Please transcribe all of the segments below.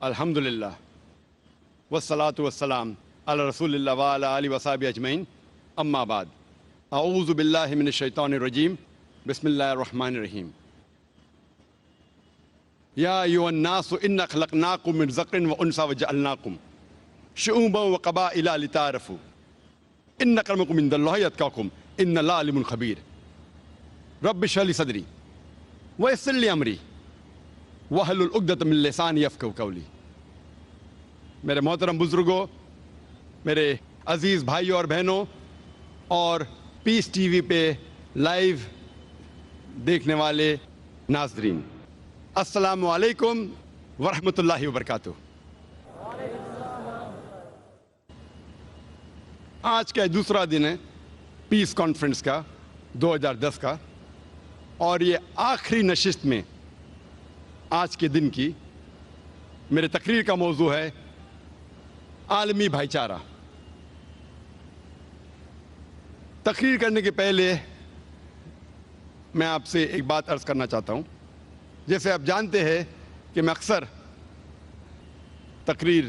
الحمدللہ والصلاة والسلام علی رسول اللہ وعلی آلہ وصحبہ اجمعین، اما بعد، اعوذ باللہ من الشیطان الرجیم، بسم اللہ الرحمن الرحیم۔ یا ایھا الناس انا خلقناکم من ذکر وانثی وجعلناکم شعوبا وقبائل لتعارفوا ان اکرمکم عند اللہ اتقاکم ان اللہ علیم خبیر۔ رب اشرح لی صدری ویسر لی امری واحلل عقدۃ من لسانی یفقہوا قولی۔ میرے محترم بزرگوں، میرے عزیز بھائیوں اور بہنوں، اور پیس ٹی وی پہ لائیو دیکھنے والے ناظرین، السلام علیکم ورحمۃ اللہ وبرکاتہ۔ آج کا دوسرا دن ہے پیس کانفرنس کا 2010 کا، اور یہ آخری نشست میں آج کے دن کی میرے تقریر کا موضوع ہے عالمی بھائی چارہ۔ تقریر کرنے کے پہلے میں آپ سے ایک بات عرض کرنا چاہتا ہوں۔ جیسے آپ جانتے ہیں کہ میں اکثر تقریر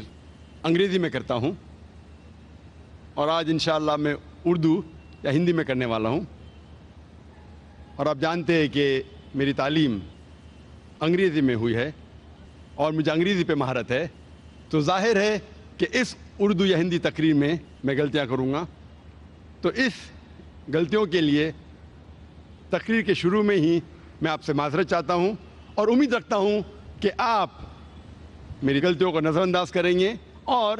انگریزی میں کرتا ہوں، اور آج انشاءاللہ میں اردو یا ہندی میں کرنے والا ہوں، اور آپ جانتے ہیں کہ میری تعلیم انگریزی میں ہوئی ہے اور مجھے انگریزی پہ مہارت ہے، تو ظاہر ہے کہ اس اردو یا ہندی تقریر میں غلطیاں کروں گا۔ تو اس غلطیوں کے لیے تقریر کے شروع میں ہی میں آپ سے معذرت چاہتا ہوں، اور امید رکھتا ہوں کہ آپ میری غلطیوں کو نظر انداز کریں گے اور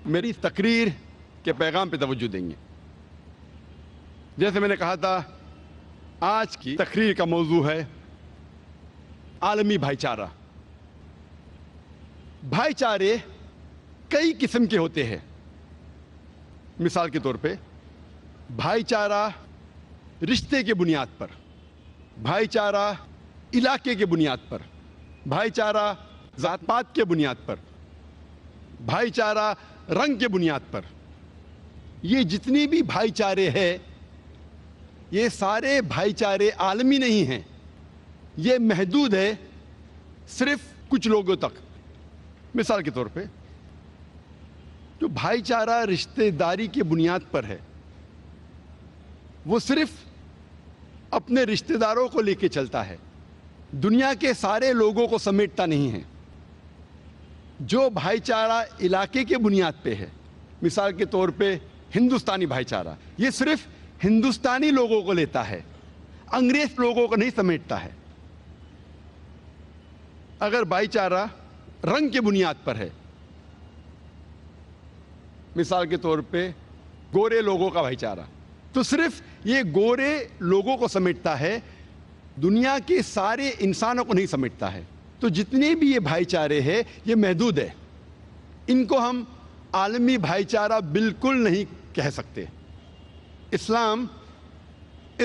میری تقریر کے پیغام پہ توجہ دیں گے۔ جیسے میں نے کہا تھا، آج کی تقریر کا موضوع ہے عالمی بھائی چارہ۔ بھائی چارے کئی قسم کے ہوتے ہیں۔ مثال کے طور پہ بھائی چارہ رشتے کے بنیاد پر، بھائی چارہ علاقے کے بنیاد پر، بھائی چارہ ذات پات کے بنیاد پر، بھائی چارہ رنگ کے بنیاد پر۔ یہ جتنی بھی بھائی چارے ہیں، یہ سارے بھائی چارے عالمی نہیں ہیں، یہ محدود ہے صرف کچھ لوگوں تک۔ مثال کے طور پہ جو بھائی چارہ رشتہ داری کی بنیاد پر ہے، وہ صرف اپنے رشتہ داروں کو لے کے چلتا ہے، دنیا کے سارے لوگوں کو سمیٹتا نہیں ہے۔ جو بھائی چارہ علاقے کے بنیاد پہ ہے، مثال کے طور پہ ہندوستانی بھائی چارہ، یہ صرف ہندوستانی لوگوں کو لیتا ہے، انگریز لوگوں کو نہیں سمیٹتا ہے۔ اگر بھائی چارہ رنگ کے بنیاد پر ہے، مثال کے طور پہ گورے لوگوں کا بھائی چارہ، تو صرف یہ گورے لوگوں کو سمیٹتا ہے، دنیا کے سارے انسانوں کو نہیں سمیٹتا ہے۔ تو جتنے بھی یہ بھائی چارے ہیں، یہ محدود ہے، ان کو ہم عالمی بھائی چارہ بالکل نہیں کہہ سکتے۔ اسلام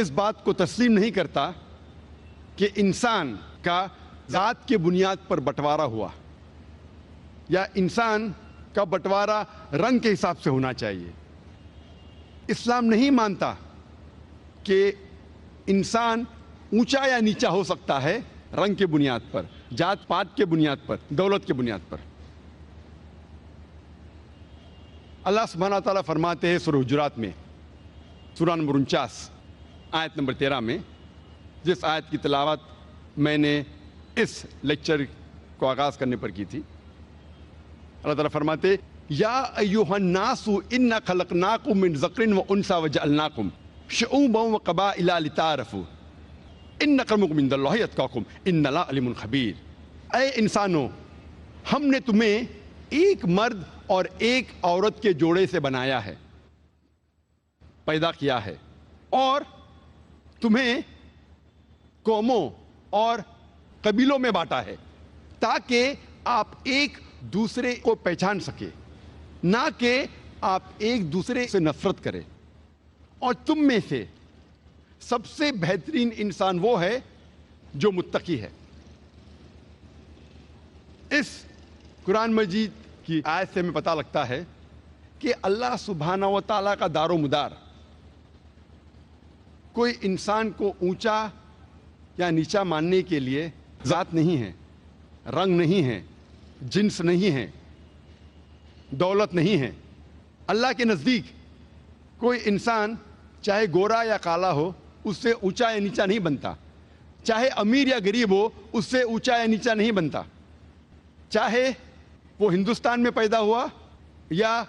اس بات کو تسلیم نہیں کرتا کہ انسان کا ذات کے بنیاد پر بٹوارہ ہوا، یا انسان کا بٹوارہ رنگ کے حساب سے ہونا چاہیے۔ اسلام نہیں مانتا کہ انسان اونچا یا نیچا ہو سکتا ہے رنگ کے بنیاد پر، ذات پات کے بنیاد پر، دولت کے بنیاد پر۔ اللہ سبحانہ تعالیٰ فرماتے ہیں سورہ حجرات میں، سورہ نمبر 49 آیت نمبر 13 میں، جس آیت کی تلاوت میں نے اس لیکچر کو آغاز کرنے پر کی تھی۔ اللہ تعالیٰ فرماتے، یا ایھا الناس انا خلقناکم من ذکر وانثی وجعلناکم شعوبا وقبائل لتعارفوا ان اکرمکم عند اللہ اتقاکم ان اللہ علیم خبیر۔ اے انسانوں، ہم نے تمہیں ایک مرد اور ایک عورت کے جوڑے سے بنایا ہے، پیدا کیا ہے، اور تمہیں قوموں اور قبیلوں میں بانٹا ہے، تاکہ آپ ایک دوسرے کو پہچان سکے، نہ کہ آپ ایک دوسرے سے نفرت کریں۔ اور تم میں سے سب سے بہترین انسان وہ ہے جو متقی ہے۔ اس قرآن مجید کی آیت سے ہمیں پتہ لگتا ہے کہ اللہ سبحانہ و تعالیٰ کا دار و مدار کوئی انسان کو اونچا یا نیچا ماننے کے لیے ذات نہیں ہے، رنگ نہیں ہے، جنس نہیں ہے، دولت نہیں ہے۔ اللہ کے نزدیک کوئی انسان چاہے گورا یا کالا ہو اس سے اونچا یا نیچا نہیں بنتا، چاہے امیر یا غریب ہو اس سے اونچا یا نیچا نہیں بنتا، چاہے وہ ہندوستان میں پیدا ہوا یا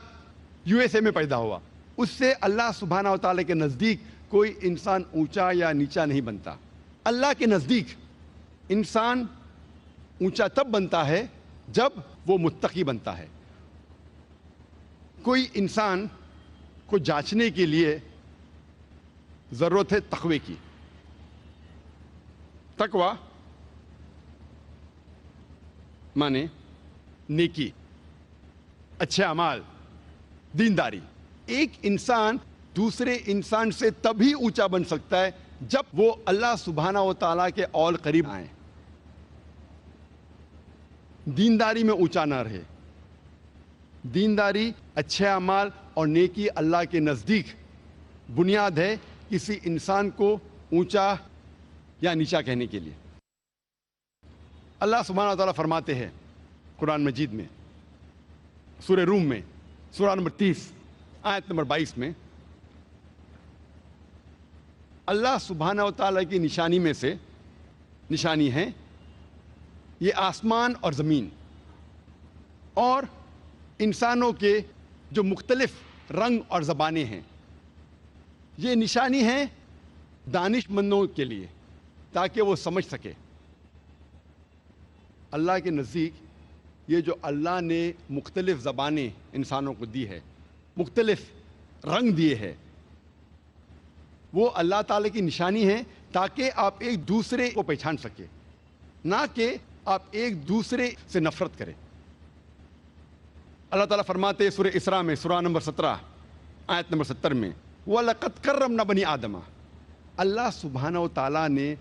یو ایس اے میں پیدا ہوا، اس سے اللہ سبحانہ و تعالیٰ کے نزدیک کوئی انسان اونچا یا نیچا نہیں بنتا۔ اللہ کے نزدیک انسان اونچا تب بنتا ہے جب وہ متقی بنتا ہے۔ کوئی انسان کو جانچنے کے لیے ضرورت ہے تقوی کی۔ تقوی مانے نیکی، اچھے اعمال، دینداری۔ ایک انسان دوسرے انسان سے تبھی اونچا بن سکتا ہے جب وہ اللہ سبحانہ و تعالیٰ کے اور قریب آئیں، دینداری میں اونچا نہ رہے۔ دینداری، اچھے اعمال اور نیکی اللہ کے نزدیک بنیاد ہے کسی انسان کو اونچا یا نیچا کہنے کے لیے۔ اللہ سبحانہ و تعالیٰ فرماتے ہیں قرآن مجید میں، سورہ روم میں، سورہ نمبر 30 آیت نمبر 22 میں، اللہ سبحانہ و تعالیٰ کی نشانی میں سے نشانی ہے یہ آسمان اور زمین اور انسانوں کے جو مختلف رنگ اور زبانیں ہیں۔ یہ نشانی ہے دانش مندوں کے لیے تاکہ وہ سمجھ سکے۔ اللہ کے نزدیک یہ جو اللہ نے مختلف زبانیں انسانوں کو دی ہے، مختلف رنگ دیے ہیں، وہ اللہ تعالیٰ کی نشانی ہے تاکہ آپ ایک دوسرے کو پہچان سکے، نہ کہ آپ ایک دوسرے سے نفرت کریں۔ اللہ تعالیٰ فرماتے ہیں سورہ اسراء میں، سورہ نمبر 17 آیت نمبر 70 میں، وَلَقَدْ كَرَّمْنَا بَنِي آدَمَ، اللہ سبحانہ و تعالیٰ نے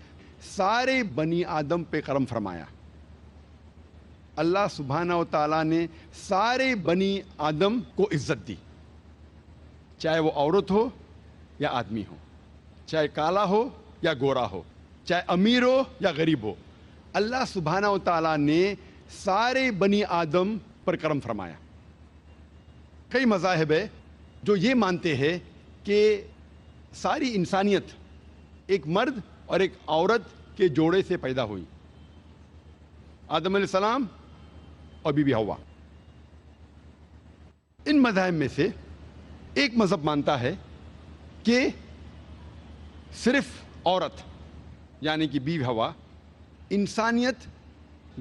سارے بنی آدم پہ کرم فرمایا۔ اللہ سبحانہ و تعالیٰ نے سارے بنی آدم کو عزت دی، چاہے وہ عورت ہو یا آدمی ہو، چاہے کالا ہو یا گورا ہو، چاہے امیر ہو یا غریب ہو۔ اللہ سبحانہ و تعالیٰ نے سارے بنی آدم پر کرم فرمایا۔ کئی مذاہب ہے جو یہ مانتے ہیں کہ ساری انسانیت ایک مرد اور ایک عورت کے جوڑے سے پیدا ہوئی، آدم علیہ السلام اور بی بی حوا۔ ان مذاہب میں سے ایک مذہب مانتا ہے کہ صرف عورت یعنی کہ بیوی حوا انسانیت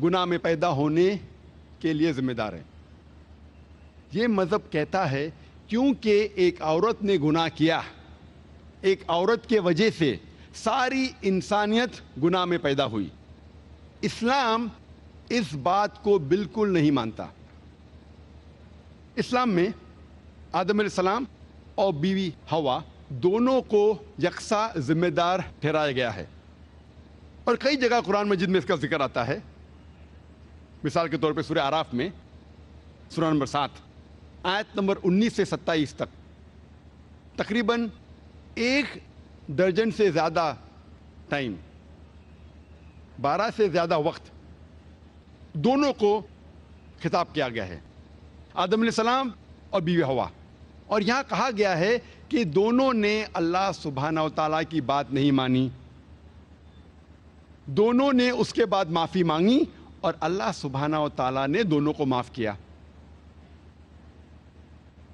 گناہ میں پیدا ہونے کے لیے ذمہ دار ہے۔ یہ مذہب کہتا ہے کیونکہ ایک عورت نے گناہ کیا، ایک عورت کے وجہ سے ساری انسانیت گناہ میں پیدا ہوئی۔ اسلام اس بات کو بالکل نہیں مانتا۔ اسلام میں آدم علیہ السلام اور بیوی حوا دونوں کو یکساں ذمہ دار ٹھہرایا گیا ہے، اور کئی جگہ قرآن مجید میں اس کا ذکر آتا ہے۔ مثال کے طور پہ سورہ اعراف میں، سورہ نمبر 7 آیت نمبر 19 سے 27 تک تقریباً 1 درجن سے زیادہ ٹائم، 12 سے زیادہ وقت دونوں کو خطاب کیا گیا ہے، آدم علیہ السلام اور بیوی حوا۔ اور یہاں کہا گیا ہے کہ دونوں نے اللہ سبحانہ و تعالیٰ کی بات نہیں مانی، دونوں نے اس کے بعد معافی مانگی اور اللہ سبحانہ و تعالیٰ نے دونوں کو معاف کیا۔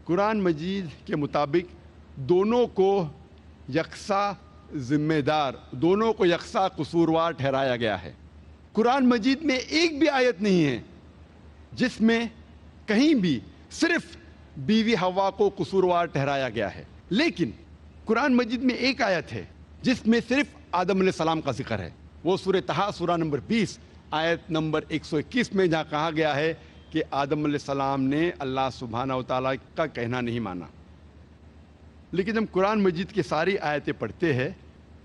قرآن مجید کے مطابق دونوں کو یکساں ذمہ دار، دونوں کو یکساں قصوروار ٹھہرایا گیا ہے۔ قرآن مجید میں ایک بھی آیت نہیں ہے جس میں کہیں بھی صرف بیوی حوا کو قصوروار ٹھہرایا گیا ہے، لیکن قرآن مجید میں ایک آیت ہے جس میں صرف آدم علیہ السلام کا ذکر ہے۔ وہ سورہ طٰہٰ سورہ نمبر 20 آیت نمبر 121 میں جہاں کہا گیا ہے کہ آدم علیہ السلام نے اللہ سبحانہ و تعالیٰ کا کہنا نہیں مانا۔ لیکن جب قرآن مجید کی ساری آیتیں پڑھتے ہیں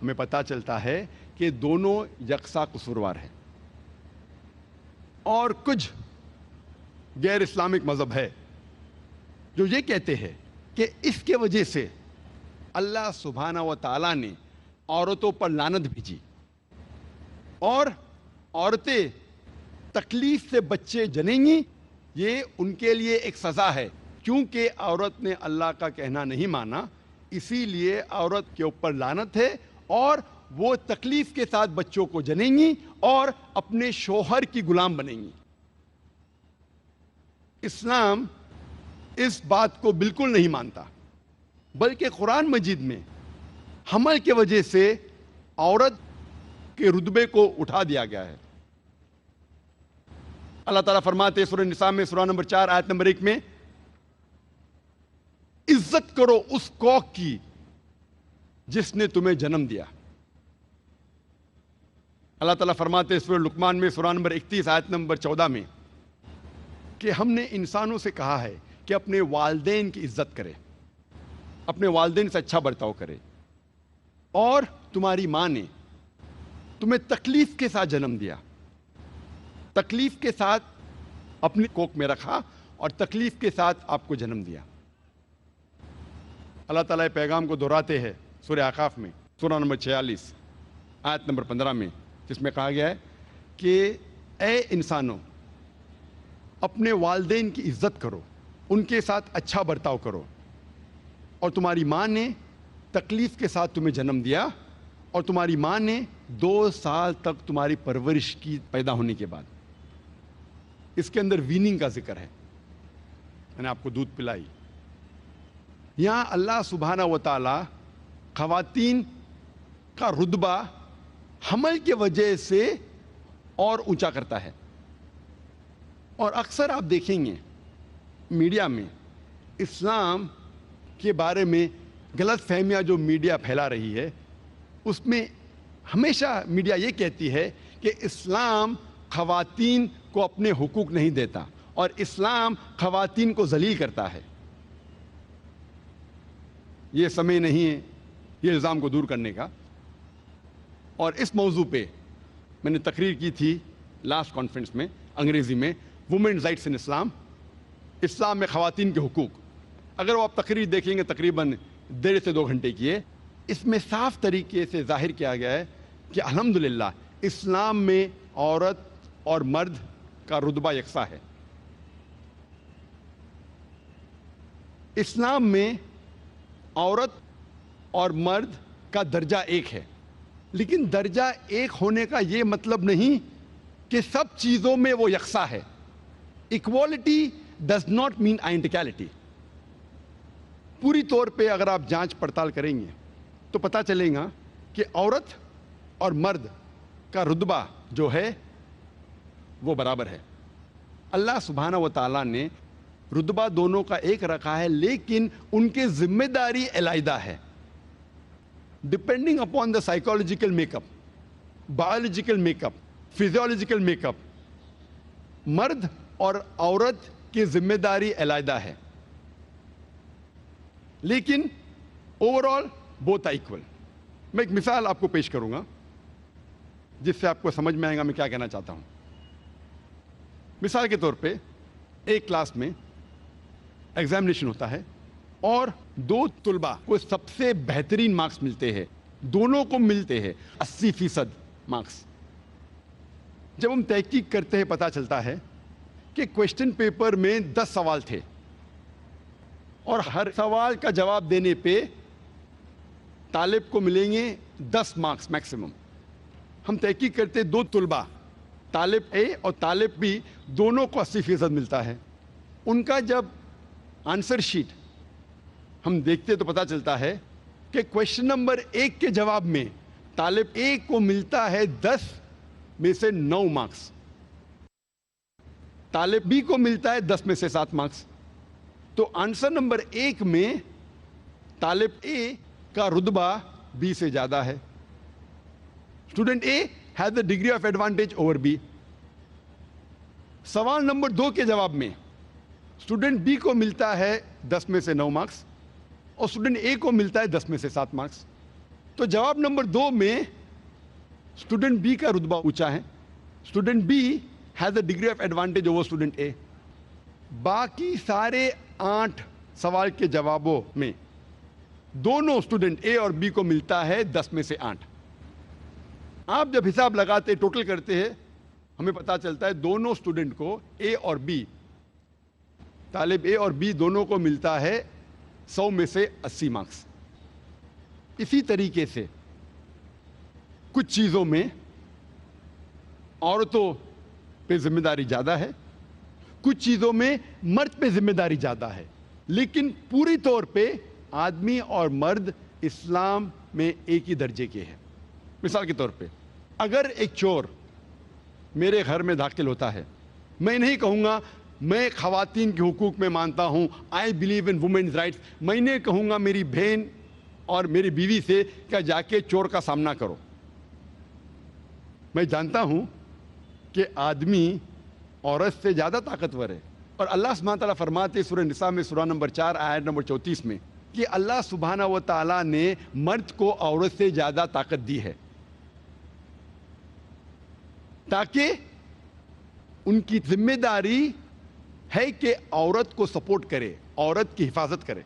ہمیں پتہ چلتا ہے کہ دونوں یکساں قصوروار ہیں۔ اور کچھ غیر اسلامک مذہب ہے جو یہ کہتے ہیں کہ اس کے وجہ سے اللہ سبحانہ و تعالیٰ نے عورتوں پر لعنت بھیجی اور عورتیں تکلیف سے بچے جنیں گی، یہ ان کے لیے ایک سزا ہے۔ کیونکہ عورت نے اللہ کا کہنا نہیں مانا، اسی لیے عورت کے اوپر لعنت ہے اور وہ تکلیف کے ساتھ بچوں کو جنیں گی اور اپنے شوہر کی غلام بنیں گی۔ اسلام اس بات کو بالکل نہیں مانتا، بلکہ قرآن مجید میں حمل کی وجہ سے عورت کے رتبے کو اٹھا دیا گیا ہے۔ اللہ تعالیٰ فرماتے ہیں سورہ نساء میں سورہ نمبر 4 آیت نمبر 1 میں، عزت کرو اس کوکھ کی جس نے تمہیں جنم دیا۔ اللہ تعالیٰ فرماتے ہیں سورہ لقمان میں سورہ نمبر 31 آیت نمبر 14 میں کہ ہم نے انسانوں سے کہا ہے کہ اپنے والدین کی عزت کرے، اپنے والدین سے اچھا برتاؤ کرے، اور تمہاری ماں نے تمہیں تکلیف کے ساتھ جنم دیا، تکلیف کے ساتھ اپنی کوکھ میں رکھا اور تکلیف کے ساتھ آپ کو جنم دیا۔ اللہ تعالیٰ پیغام کو دہراتے ہیں سورہ اعراف میں سورہ نمبر 46 آیت نمبر 15 میں، جس میں کہا گیا ہے کہ اے انسانوں، اپنے والدین کی عزت کرو، ان کے ساتھ اچھا برتاؤ کرو، اور تمہاری ماں نے تکلیف کے ساتھ تمہیں جنم دیا اور تمہاری ماں نے 2 سال تک تمہاری پرورش کی پیدا ہونے کے بعد۔ اس کے اندر ویننگ کا ذکر ہے، میں نے آپ کو دودھ پلائی۔ یہاں اللہ سبحانہ و تعالی خواتین کا رتبہ حمل کی وجہ سے اور اونچا کرتا ہے۔ اور اکثر آپ دیکھیں گے میڈیا میں اسلام کے بارے میں غلط فہمیاں جو میڈیا پھیلا رہی ہے، اس میں ہمیشہ میڈیا یہ کہتی ہے کہ اسلام خواتین کو اپنے حقوق نہیں دیتا اور اسلام خواتین کو ذلیل کرتا ہے۔ یہ سمے نہیں ہے یہ الزام کو دور کرنے کا، اور اس موضوع پہ میں نے تقریر کی تھی لاسٹ کانفرنس میں انگریزی میں، وومنز رائٹس ان اسلام، اسلام میں خواتین کے حقوق۔ اگر وہ آپ تقریر دیکھیں گے تقریباً 1.5 سے 2 گھنٹے کی ہے، اس میں صاف طریقے سے ظاہر کیا گیا ہے کہ الحمدللہ اسلام میں عورت اور مرد کا رتبہ یکساں ہے۔ اسلام میں عورت اور مرد کا درجہ ایک ہے، لیکن درجہ ایک ہونے کا یہ مطلب نہیں کہ سب چیزوں میں وہ یکساں ہے۔ Equality does not mean identicality. پوری طور پہ اگر آپ جانچ پڑتال کریں گے تو پتہ چلے گا کہ عورت اور مرد کا رتبہ جو ہے وہ برابر ہے۔ اللہ سبحانہ و تعالیٰ نے رتبہ دونوں کا ایک رکھا ہے، لیکن ان کے ذمہ داری علیحدہ ہے، ڈپینڈنگ اپون دا سائیکولوجیکل میک اپ، بایولوجیکل میک اپ، فزیولوجیکل میک اپ۔ مرد اور عورت کی ذمہ داری علیحدہ ہے، لیکن اوور آل بوتھ ایکول۔ میں ایک مثال آپ کو پیش کروں گا جس سے آپ کو سمجھ میں آئے گا میں کیا کہنا چاہتا ہوں۔ مثال کے طور پہ ایک کلاس میں ایگزامینیشن ہوتا ہے اور 2 طلباء کو سب سے بہترین مارکس ملتے ہیں، دونوں کو ملتے ہیں 80% مارکس۔ جب ہم تحقیق کرتے ہیں پتہ چلتا ہے کہ کویشچن پیپر میں 10 سوال تھے اور ہر سوال کا جواب دینے پہ طالب کو ملیں گے 10 مارکس میکسیمم۔ ہم تحقیق کرتے 2 طلباء، طالب اے اور طالب بی، دونوں کو 80% ملتا ہے۔ ان کا جب آنسر شیٹ ہم دیکھتے تو پتہ چلتا ہے کہ کویشچن نمبر 1 کے جواب میں طالب اے کو ملتا ہے 10 میں سے 9 مارکس، طالب بی کو ملتا ہے 10 میں سے 7 مارکس۔ تو آنسر نمبر 1 میں طالب اے کا رتبہ بی سے زیادہ ہے۔ Student A has a degree of advantage over B. سوال نمبر 2 کے جواب میں اسٹوڈنٹ بی کو ملتا ہے 10 میں سے 9 مارکس اور اسٹوڈنٹ اے کو ملتا ہے 10 میں سے 7 مارکس۔ تو جواب نمبر 2 میں اسٹوڈنٹ بی کا رتبہ اونچا ہے، student B has a degree of advantage over student A. باقی سارے 8 سوال کے جوابوں میں دونوں اسٹوڈنٹ اے اور بی کو ملتا ہے 10 میں سے 8. آپ جب حساب لگاتے ٹوٹل کرتے ہیں ہمیں پتا چلتا ہے دونوں اسٹوڈنٹ کو اے اور بی، طالب اے اور بی دونوں کو ملتا ہے 100 میں سے 80 مارکس. اسی طریقے سے کچھ چیزوں میں عورتوں پہ ذمہ داری زیادہ ہے، کچھ چیزوں میں مرد پہ ذمہ داری زیادہ ہے، لیکن پوری طور پہ آدمی اور مرد اسلام میں ایک ہی درجے کے ہیں. مثال کے طور پہ اگر ایک چور میرے گھر میں داخل ہوتا ہے، میں نہیں کہوں گا میں خواتین کے حقوق میں مانتا ہوں، I believe in women's rights. میں نے کہوں گا میری بہن اور میری بیوی سے کہ جا کے چور کا سامنا کرو. میں جانتا ہوں کہ آدمی عورت سے زیادہ طاقتور ہے، اور اللہ سبحانہ تعالیٰ فرماتے سورہ نساء میں سورہ نمبر 4 آیت نمبر 34 میں کہ اللہ سبحانہ و تعالیٰ نے مرد کو عورت سے زیادہ طاقت دی ہے تاکہ ان کی ذمہ داری ہے کہ عورت کو سپورٹ کرے، عورت کی حفاظت کرے.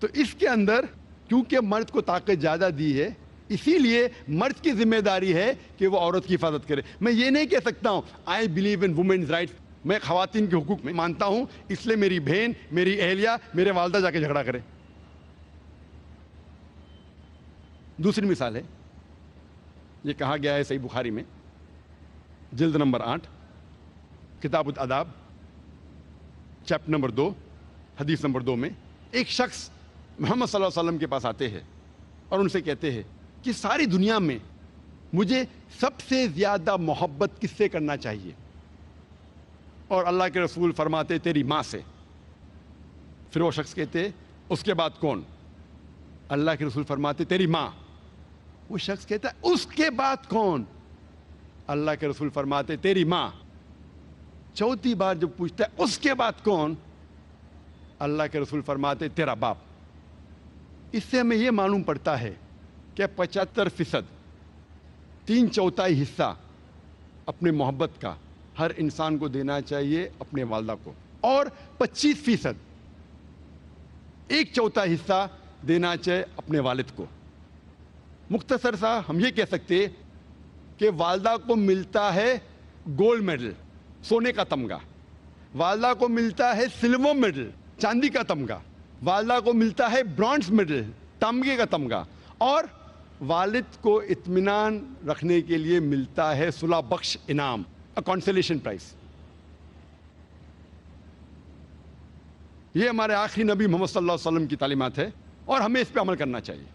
تو اس کے اندر کیونکہ مرد کو طاقت زیادہ دی ہے، اسی لیے مرد کی ذمہ داری ہے کہ وہ عورت کی حفاظت کرے. میں یہ نہیں کہہ سکتا ہوں I believe in women's rights, میں خواتین کے حقوق میں مانتا ہوں اس لیے میری بہن، میری اہلیہ، میرے والدہ جا کے جھگڑا کرے. دوسری مثال ہے، یہ کہا گیا ہے صحیح بخاری میں جلد نمبر 8 کتاب الاداب چیپٹر نمبر 2 حدیث نمبر 2 میں ایک شخص محمد صلی اللہ علیہ وسلم کے پاس آتے ہیں اور ان سے کہتے ہیں کہ ساری دنیا میں مجھے سب سے زیادہ محبت کس سے کرنا چاہیے؟ اور اللہ کے رسول فرماتے تیری ماں سے. پھر وہ شخص کہتے اس کے بعد کون؟ اللہ کے رسول فرماتے تیری ماں. وہ شخص کہتا ہے اس کے بعد کون؟ اللہ کے رسول فرماتے تیری ماں. چوتھی بار جب پوچھتا ہے اس کے بعد کون؟ اللہ کے رسول فرماتے تیرا باپ. اس سے ہمیں یہ معلوم پڑتا ہے کہ 75%، 3/4 حصہ اپنے محبت کا ہر انسان کو دینا چاہیے اپنے والدہ کو، اور 25%، 1/4 حصہ دینا چاہیے اپنے والد کو. مختصر سا ہم یہ کہہ سکتے کہ والدہ کو ملتا ہے گولڈ میڈل، سونے کا تمغہ، والدہ کو ملتا ہے سلور میڈل، چاندی کا تمغہ، والدہ کو ملتا ہے برونز میڈل، تمغے کا تمغہ، اور والد کو اطمینان رکھنے کے لیے ملتا ہے صلح بخش انعام، کنسولیشن پرائز. یہ ہمارے آخری نبی محمد صلی اللہ علیہ وسلم کی تعلیمات ہے اور ہمیں اس پہ عمل کرنا چاہیے.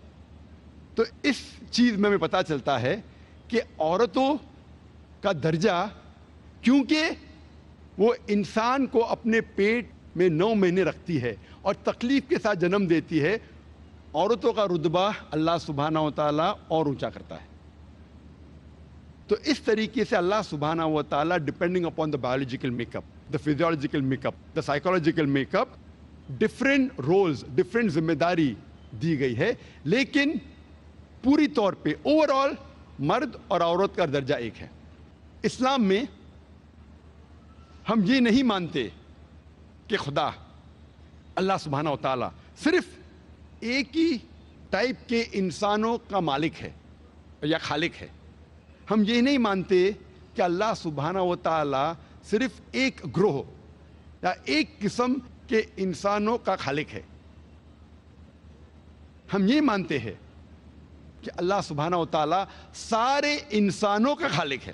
تو اس چیز میں ہمیں پتہ چلتا ہے کہ عورتوں کا درجہ، کیونکہ وہ انسان کو اپنے پیٹ میں 9 مہینے رکھتی ہے اور تکلیف کے ساتھ جنم دیتی ہے، عورتوں کا رتبہ اللہ سبحانہ و تعالیٰ اور اونچا کرتا ہے. تو اس طریقے سے اللہ سبحانہ و تعالیٰ depending upon the biological make up, the physiological make up, the psychological make up, different roles, different ذمہ داری دی گئی ہے، لیکن پوری طور پہ اوور آل مرد اور عورت کا درجہ ایک ہے. اسلام میں ہم یہ نہیں مانتے کہ خدا اللہ سبحانہ و تعالیٰ صرف ایک ہی ٹائپ کے انسانوں کا مالک ہے یا خالق ہے. ہم یہ نہیں مانتے کہ اللہ سبحانہ و تعالیٰ صرف ایک گروہ یا ایک قسم کے انسانوں کا خالق ہے. ہم یہ مانتے ہیں کہ اللہ سبحانہ و تعالیٰ سارے انسانوں کا خالق ہے.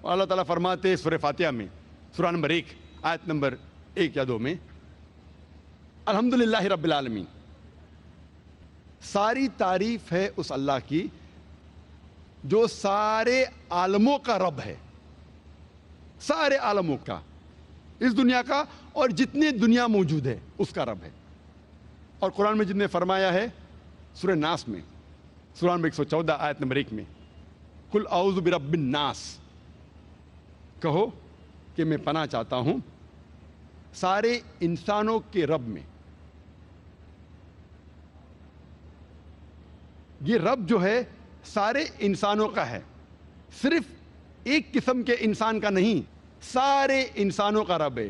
اور اللہ تعالیٰ فرماتے سورہ فاتحہ میں سورہ نمبر 1 آیت نمبر 1 یا 2 میں الحمدللہ رب العالمین، ساری تعریف ہے اس اللہ کی جو سارے عالموں کا رب ہے، سارے عالموں کا، اس دنیا کا اور جتنی دنیا موجود ہے اس کا رب ہے. اور قرآن میں جن نے فرمایا ہے سورہ ناس میں سورہ نمبر 114 آیت نمبر 1 میں قل اعوذ برب الناس، کہو کہ میں پناہ چاہتا ہوں سارے انسانوں کے رب میں. یہ رب جو ہے سارے انسانوں کا ہے، صرف ایک قسم کے انسان کا نہیں، سارے انسانوں کا رب ہے.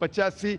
85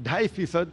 2.5%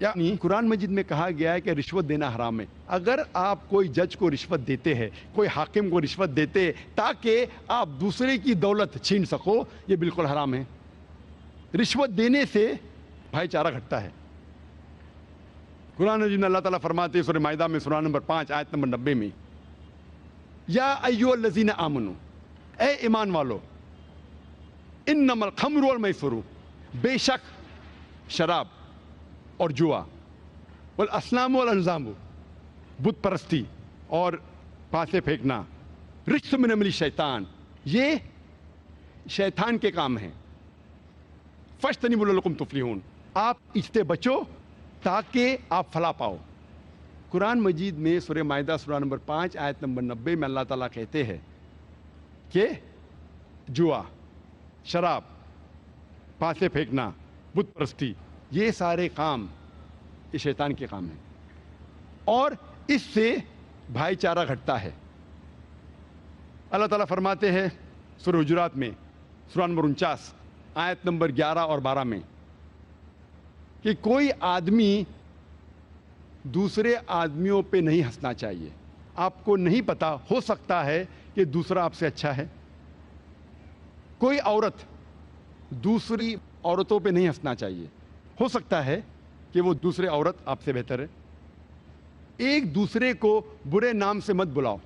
یعنی قرآن مجید میں کہا گیا ہے کہ رشوت دینا حرام ہے. اگر آپ کوئی جج کو رشوت دیتے ہیں, کوئی حاکم کو رشوت دیتے تاکہ آپ دوسرے کی دولت چھین سکو, یہ بالکل حرام ہے. رشوت دینے سے بھائی چارہ گھٹتا ہے. قرآن مجید میں اللہ تعالیٰ فرماتے ہیں سورہ مائدہ میں سورہ نمبر 5 آیت نمبر 90 میں, یا ایھا الذین آمنو, اے ایمان والو, انما الخمر والمیسر, بے شک شراب اور جوا, والاصنام والانظام, بت پرستی اور پاسے پھینکنا, رجس من عمل الشیطان, یہ شیطان کے کام ہیں. فاجتنبوا لعلکم تفلحون, آپ اس سے بچو تاکہ آپ فلاح پاؤ. قرآن مجید میں سورہ مائدہ سورہ نمبر 5 آیت نمبر 90 میں اللہ تعالیٰ کہتے ہیں کہ جوا, شراب, پاسے پھینکنا, بت پرستی, یہ سارے کام یہ شیطان کے کام ہیں اور اس سے بھائی چارہ گھٹتا ہے. اللہ تعالیٰ فرماتے ہیں سورہ حجرات میں سورہ نمبر 49 آیت نمبر 11 اور 12 میں کہ کوئی آدمی دوسرے آدمیوں پہ نہیں ہنسنا چاہیے. آپ کو نہیں پتا, ہو سکتا ہے کہ دوسرا آپ سے اچھا ہے. کوئی عورت دوسری عورتوں پہ نہیں ہنسنا چاہیے, ہو سکتا ہے کہ وہ دوسرے عورت آپ سے بہتر ہے. ایک دوسرے کو برے نام سے مت بلاؤ,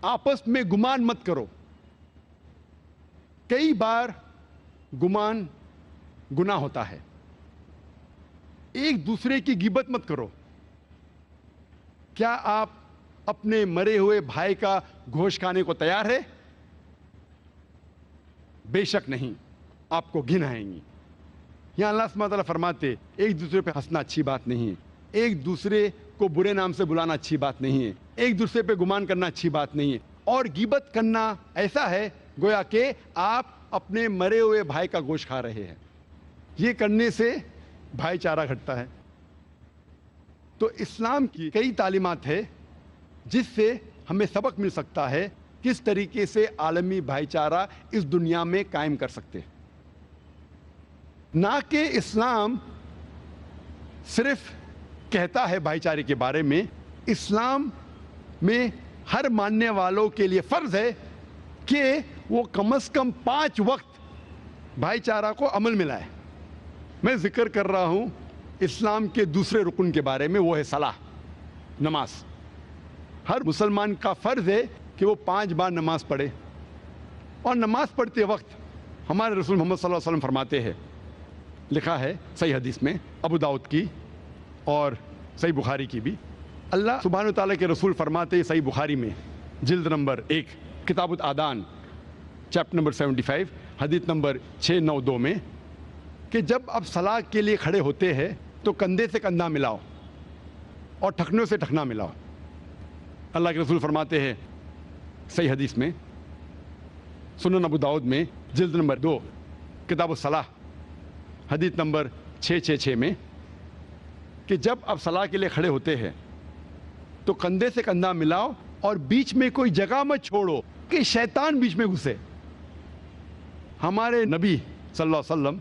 آپس میں گمان مت کرو. کئی بار گمان گناہ ہوتا ہے. ایک دوسرے کی غیبت مت کرو. کیا آپ اپنے مرے ہوئے بھائی کا گوشت کھانے کو تیار ہے؟ بے شک نہیں, آپ کو گن آئیں گی. یہاں اللہ سبحانہ وتعالیٰ فرماتے ایک دوسرے پہ ہنسنا اچھی بات نہیں ہے, ایک دوسرے کو برے نام سے بلانا اچھی بات نہیں ہے, ایک دوسرے پہ گمان کرنا اچھی بات نہیں ہے. اور غیبت کرنا ایسا ہے گویا کہ آپ اپنے مرے ہوئے بھائی کا گوشت کھا رہے ہیں. یہ کرنے سے بھائی چارہ گھٹتا ہے. تو اسلام کی کئی تعلیمات ہے جس سے ہمیں سبق مل سکتا ہے کس طریقے سے عالمی بھائی چارہ اس دنیا میں قائم کر سکتے. نہ کہ اسلام صرف کہتا ہے بھائی چارے کے بارے میں, اسلام میں ہر ماننے والوں کے لیے فرض ہے کہ وہ کم از کم 5 وقت بھائی چارہ کو عمل میں لائے. میں ذکر کر رہا ہوں اسلام کے دوسرے رکن کے بارے میں, وہ ہے صلاح, نماز. ہر مسلمان کا فرض ہے کہ وہ 5 بار نماز پڑھے. اور نماز پڑھتے وقت ہمارے رسول محمد صلی اللہ علیہ وسلم فرماتے ہیں, لکھا ہے صحیح حدیث میں, ابو داؤد کی اور صحیح بخاری کی بھی, اللہ سبحانہ وتعالیٰ کے رسول فرماتے ہیں صحیح بخاری میں جلد نمبر 1 کتاب الآدان چیپٹر نمبر 75 حدیث نمبر 692 میں کہ جب آپ صلاح کے لیے کھڑے ہوتے ہیں تو کندھے سے کندھا ملاؤ اور ٹھکنوں سے ٹھکنا ملاؤ. اللہ کے رسول فرماتے ہیں صحیح حدیث میں سنن ابو داؤد میں جلد نمبر 2 کتاب الصلاح حدیث نمبر 666 میں کہ جب آپ صلاح کے لیے کھڑے ہوتے ہیں تو کندھے سے کندھا ملاؤ اور بیچ میں کوئی جگہ مت چھوڑو کہ شیطان بیچ میں گھسے. ہمارے نبی صلی اللہ علیہ وسلم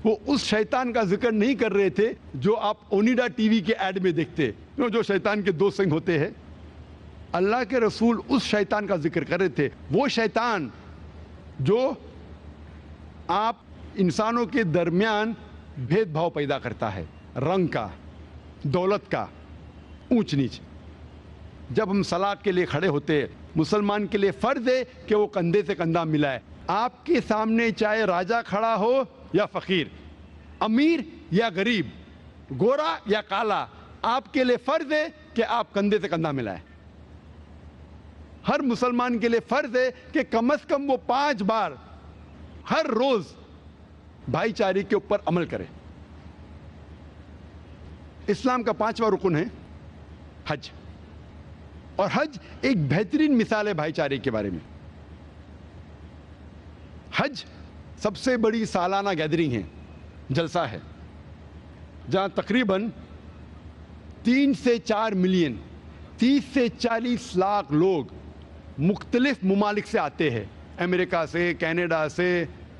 وہ اس شیطان کا ذکر نہیں کر رہے تھے جو آپ اونیڈا ٹی وی کے ایڈ میں دیکھتے, جو شیطان کے 2 سنگ ہوتے ہیں. اللہ کے رسول اس شیطان کا ذکر کر رہے تھے, وہ شیطان جو آپ انسانوں کے درمیان بھید بھاؤ پیدا کرتا ہے, رنگ کا, دولت کا, اونچ نیچ. جب ہم صلاح کے لیے کھڑے ہوتے ہیں, مسلمان کے لیے فرض ہے کہ وہ کندھے سے کندھا ملائے. آپ کے سامنے چاہے راجا کھڑا ہو یا فقیر, امیر یا غریب, گورا یا کالا, آپ کے لیے فرض ہے کہ آپ کندھے سے کندھا ملائیں. ہر مسلمان کے لیے فرض ہے کہ کم از کم وہ 5 بار ہر روز بھائی چارے کے اوپر عمل کرے. اسلام کا 5واں رکن ہے حج, اور حج ایک بہترین مثال ہے بھائی چارے کے بارے میں. حج سب سے بڑی سالانہ گیدرنگ ہے, جلسہ ہے, جہاں تقریباً 3 سے 4 ملین 30 سے 40 لاکھ لوگ مختلف ممالک سے آتے ہیں, امریکہ سے, کینیڈا سے,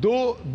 2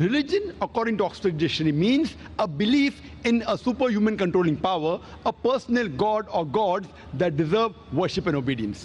Religion, according to Oxford Dictionary, means a belief in a superhuman controlling power, a personal god or gods that deserve worship and obedience.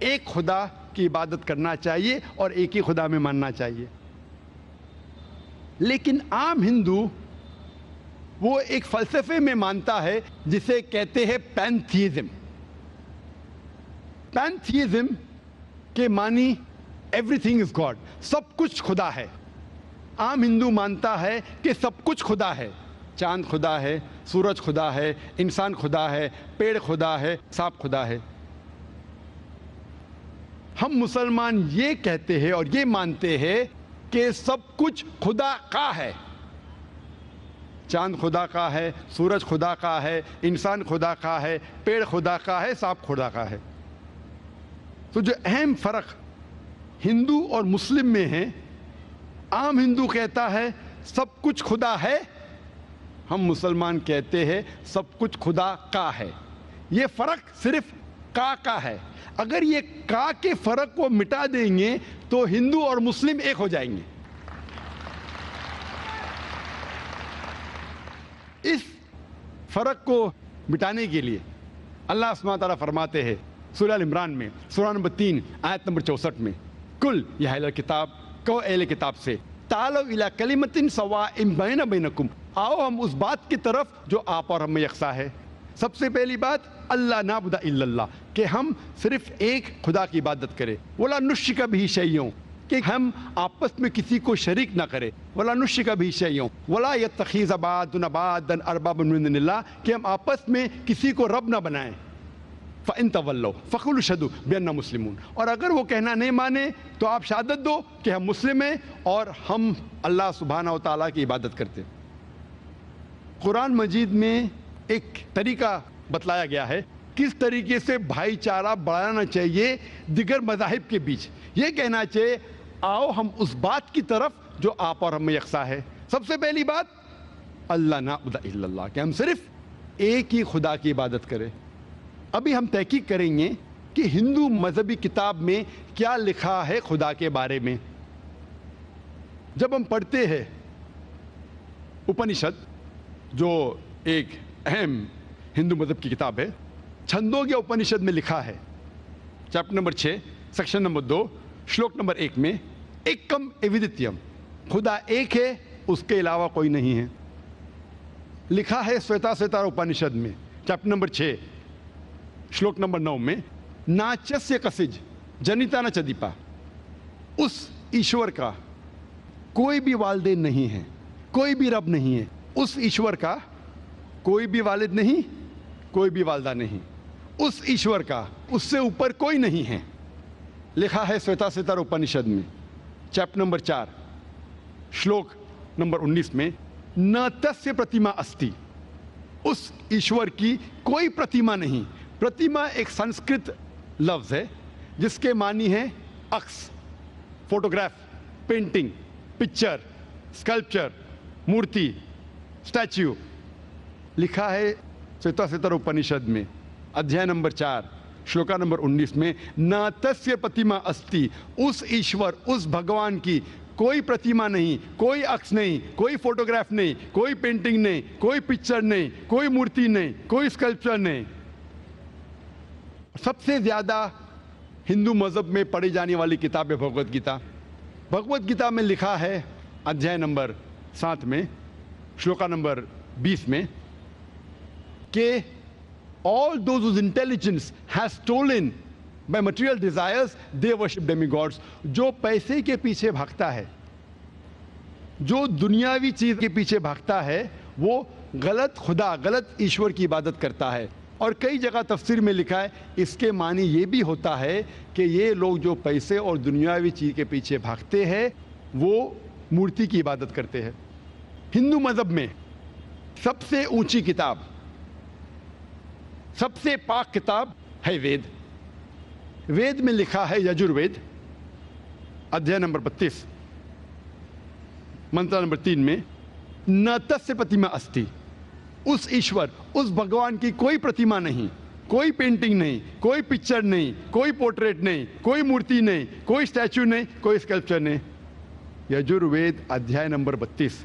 ایک خدا کی عبادت کرنا چاہیے اور ایک ہی خدا میں ماننا چاہیے. لیکن عام ہندو وہ ایک فلسفے میں مانتا ہے جسے کہتے ہیں پینتھیزم. پینتھیزم کے معنی ایوری تھنگ از گاڈ، سب کچھ خدا ہے. عام ہندو مانتا ہے کہ سب کچھ خدا ہے. چاند خدا ہے، سورج خدا ہے، انسان خدا ہے، پیڑ خدا ہے، سانپ خدا ہے. ہم مسلمان یہ کہتے ہیں اور یہ مانتے ہیں کہ سب کچھ خدا کا ہے. چاند خدا کا ہے، سورج خدا کا ہے، انسان خدا کا ہے، پیڑ خدا کا ہے، سانپ خدا کا ہے. تو جو اہم فرق ہندو اور مسلم میں ہے، عام ہندو کہتا ہے سب کچھ خدا ہے، ہم مسلمان کہتے ہیں سب کچھ خدا کا ہے. یہ فرق صرف کا ہے. اگر یہ کا کے فرق کو مٹا دیں گے تو ہندو اور مسلم ایک ہو جائیں گے. اس فرق کو مٹانے کے لیے اللہ سبحانہ تعالیٰ فرماتے ہیں سورہ ال عمران میں، سورہ نمبر 3 آیت نمبر 64 میں، کل یا اہل کتاب، کہو اہل کتاب سے، تعالوا الی کلمۃ سواء بین بینکم، آؤ ہم اس بات کی طرف جو آپ اور ہم میں یکساں ہے. سب سے پہلی بات اللہ نعبد الا اللہ، کہ ہم صرف ایک خدا کی عبادت کریں. ولا نشرک بہ شیئا، کہ ہم آپس میں کسی کو شریک نہ کریں. ولا نشرک بہ شیئا ولا یتخذ بعضنا بعضا اربابا من دون اللہ، کہ ہم آپس میں کسی کو رب نہ بنائیں. فَإِن تَوَلَّوْا فَقُولُوا اشْهَدُوا بِأَنَّا مُسْلِمُونَ، اور اگر وہ کہنا نہیں مانے تو آپ شہادت دو کہ ہم مسلم ہیں اور ہم اللہ سبحانہ و تعالیٰ کی عبادت کرتے ہیں. قرآن مجید میں ایک طریقہ بتلایا گیا ہے کس طریقے سے بھائی چارہ بڑھانا چاہیے دیگر مذاہب کے بیچ. یہ کہنا چاہیے آؤ ہم اس بات کی طرف جو آپ اور ہم میں یکساں ہے. سب سے پہلی بات اللہ نعبد الا اللہ، کہ ہم صرف ایک ہی خدا کی عبادت کریں. ابھی ہم تحقیق کریں گے کہ ہندو مذہبی کتاب میں کیا لکھا ہے خدا کے بارے میں. جب ہم پڑھتے ہیں اپنشد، جو ایک اہم ہندو مذہب کی کتاب ہے، چھندوگیہ اپنشد میں لکھا ہے چیپٹر نمبر 6 سیکشن نمبر 2 شلوک نمبر 1 میں، ایکم ایودتیم، خدا ایک ہے، اس کے علاوہ کوئی نہیں ہے. لکھا ہے سویتا سویتار اپنشد میں چیپٹر نمبر 6 شلوک نمبر 9 میں، ناچسیہ کسج جنیتا نہ چدیپا، اس ایشور کا کوئی بھی والدین نہیں ہے، کوئی بھی رب نہیں ہے. اس ایشور کا کوئی بھی والد نہیں، کوئی بھی والدہ نہیں. اس ایشور کا اس سے اوپر کوئی نہیں ہے. لکھا ہے سویتا سویتار اپنشد میں چیپٹر نمبر 4 شلوک نمبر 19 میں، نہ تسیہ پرتیما استی، اس ایشور کی کوئی پرتیما نہیں. پرتیما ایک سنسکرت لفظ ہے جس کے معنی ہے عکس، فوٹوگراف، پینٹنگ، پکچر، اسکلپچر، مورتی، اسٹیچو. لکھا ہے سویتا سویتار اپنشد میں ادھیائے نمبر 4 شلوکا نمبر 19 میں، نہ تسیہ پرتیما استی، اس ایشور، اس بھگوان کی کوئی پرتیما نہیں، کوئی عکس نہیں، کوئی فوٹوگراف نہیں، کوئی پینٹنگ نہیں، کوئی پکچر نہیں، کوئی مورتی نہیں، کوئی اسکلپچر نہیں. سب سے زیادہ ہندو مذہب میں پڑھی جانے والی کتاب ہے بھگوت گیتا. بھگوت گیتا میں لکھا ہے ادھیائے نمبر 7 میں شلوکا نمبر 20 میں کہ all those whose intelligence has stolen by material desires they worship demigods. جو پیسے کے پیچھے بھاگتا ہے، جو دنیاوی چیز کے پیچھے بھاگتا ہے، وہ غلط خدا، غلط ایشور کی عبادت کرتا ہے. اور کئی جگہ تفسیر میں لکھا ہے اس کے معنی یہ بھی ہوتا ہے کہ یہ لوگ جو پیسے اور دنیاوی چیز کے پیچھے بھاگتے ہیں وہ مورتی کی عبادت کرتے ہیں. ہندو مذہب میں سب سے اونچی کتاب، سب سے پاک کتاب ہے وید. وید میں لکھا ہے یجروید ادھیائے نمبر 32 منتر نمبر 3 میں، نہ تسیہ پرتیما استی، اس ایشور، اس بھگوان کی کوئی پرتیما نہیں، کوئی پینٹنگ نہیں، کوئی پکچر نہیں، کوئی پورٹریٹ نہیں، کوئی مورتی نہیں، کوئی اسٹیچو نہیں، کوئی اسکلپچر نہیں. Yajurveda ادھیائے number 32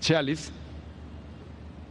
46,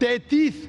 33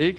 1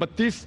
32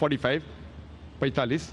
45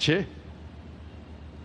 6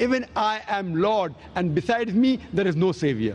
even I am Lord and besides me there is no savior,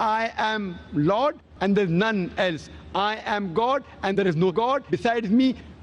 I am Lord and there is none else, I am God and there is no God besides me,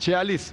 46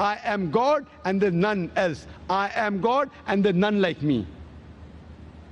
I am God and there is none else, I am God and there is none like me,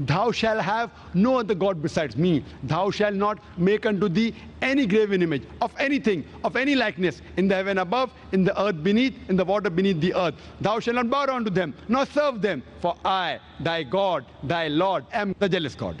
Thou shall have no other God besides me. Thou shall not make unto thee any graven image of anything, of any likeness, in the heaven above, in the earth beneath, in the water beneath the earth. Thou shalt not bow down to them, nor serve them, for I, thy God, thy Lord, am the jealous God.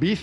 20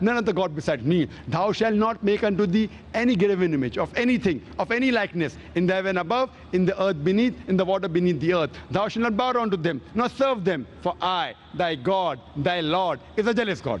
none other God beside me, thou shall not make unto thee any graven image of anything, of any likeness, in the heaven above, in the earth beneath, in the water beneath the earth. Thou shalt not bow down to them, nor serve them, for I, thy God, thy Lord, is a jealous God.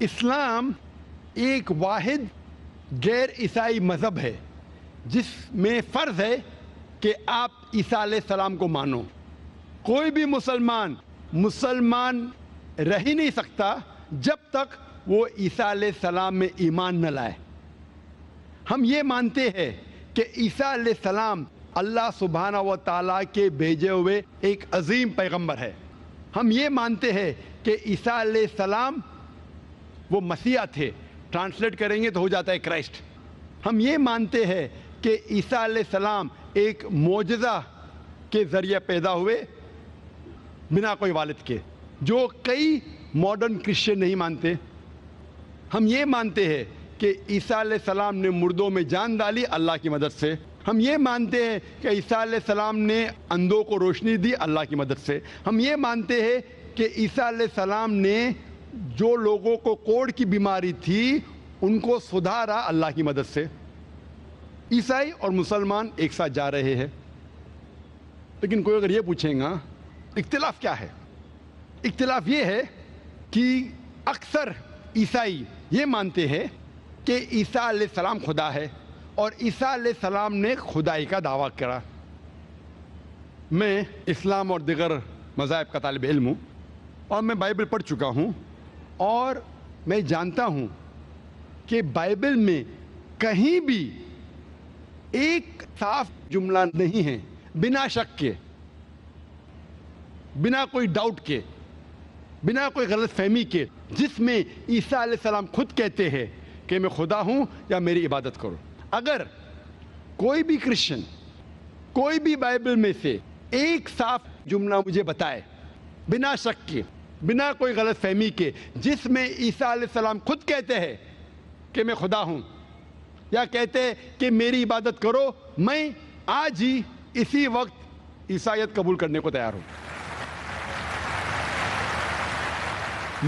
اسلام ایک واحد غیر عیسائی مذہب ہے جس میں فرض ہے کہ آپ عیسیٰ علیہ السلام کو مانو. کوئی بھی مسلمان رہ ہی نہیں سکتا جب تک وہ عیسیٰ علیہ السلام میں ایمان نہ لائے. ہم یہ مانتے ہیں کہ عیسیٰ علیہ السلام اللہ سبحانہ و تعالیٰ کے بھیجے ہوئے ایک عظیم پیغمبر ہے. ہم یہ مانتے ہیں کہ عیسیٰ علیہ السلام وہ مسیح تھے. ٹرانسلیٹ کریں گے تو ہو جاتا ہے کرائسٹ. ہم یہ مانتے ہیں کہ عیسیٰ علیہ السلام ایک معجزہ کے ذریعے پیدا ہوئے بنا کوئی والد کے، جو کئی ماڈرن کرسچن نہیں مانتے. ہم یہ مانتے ہیں کہ عیسیٰ علیہ السلام نے مردوں میں جان ڈالی اللہ کی مدد سے. ہم یہ مانتے ہیں کہ عیسیٰ علیہ السلام نے اندھوں کو روشنی دی اللہ کی مدد سے. ہم یہ مانتے ہیں کہ عیسیٰ علیہ السلام نے جو لوگوں کو کوڑ کی بیماری تھی ان کو سدھارا اللہ کی مدد سے. عیسائی اور مسلمان ایک ساتھ جا رہے ہیں. لیکن کوئی اگر یہ پوچھیں گا اختلاف کیا ہے؟ اختلاف یہ ہے کہ اکثر عیسائی یہ مانتے ہیں کہ عیسیٰ علیہ السلام خدا ہے اور عیسیٰ علیہ السلام نے خدائی کا دعویٰ کرا. میں اسلام اور دیگر مذاہب کا طالب علم ہوں اور میں بائبل پڑھ چکا ہوں اور میں جانتا ہوں کہ بائبل میں کہیں بھی ایک صاف جملہ نہیں ہے بنا شک کے، بنا کوئی ڈاؤٹ کے، بنا کوئی غلط فہمی کے، جس میں عیسیٰ علیہ السلام خود کہتے ہیں کہ میں خدا ہوں یا میری عبادت کرو. اگر کوئی بھی کرسچن کوئی بھی بائبل میں سے ایک صاف جملہ مجھے بتائے بنا شک کے، بنا کوئی غلط فہمی کے، جس میں عیسیٰ علیہ السلام خود کہتے ہیں کہ میں خدا ہوں یا کہتے ہیں کہ میری عبادت کرو، میں آج ہی اسی وقت عیسائیت قبول کرنے کو تیار ہوں.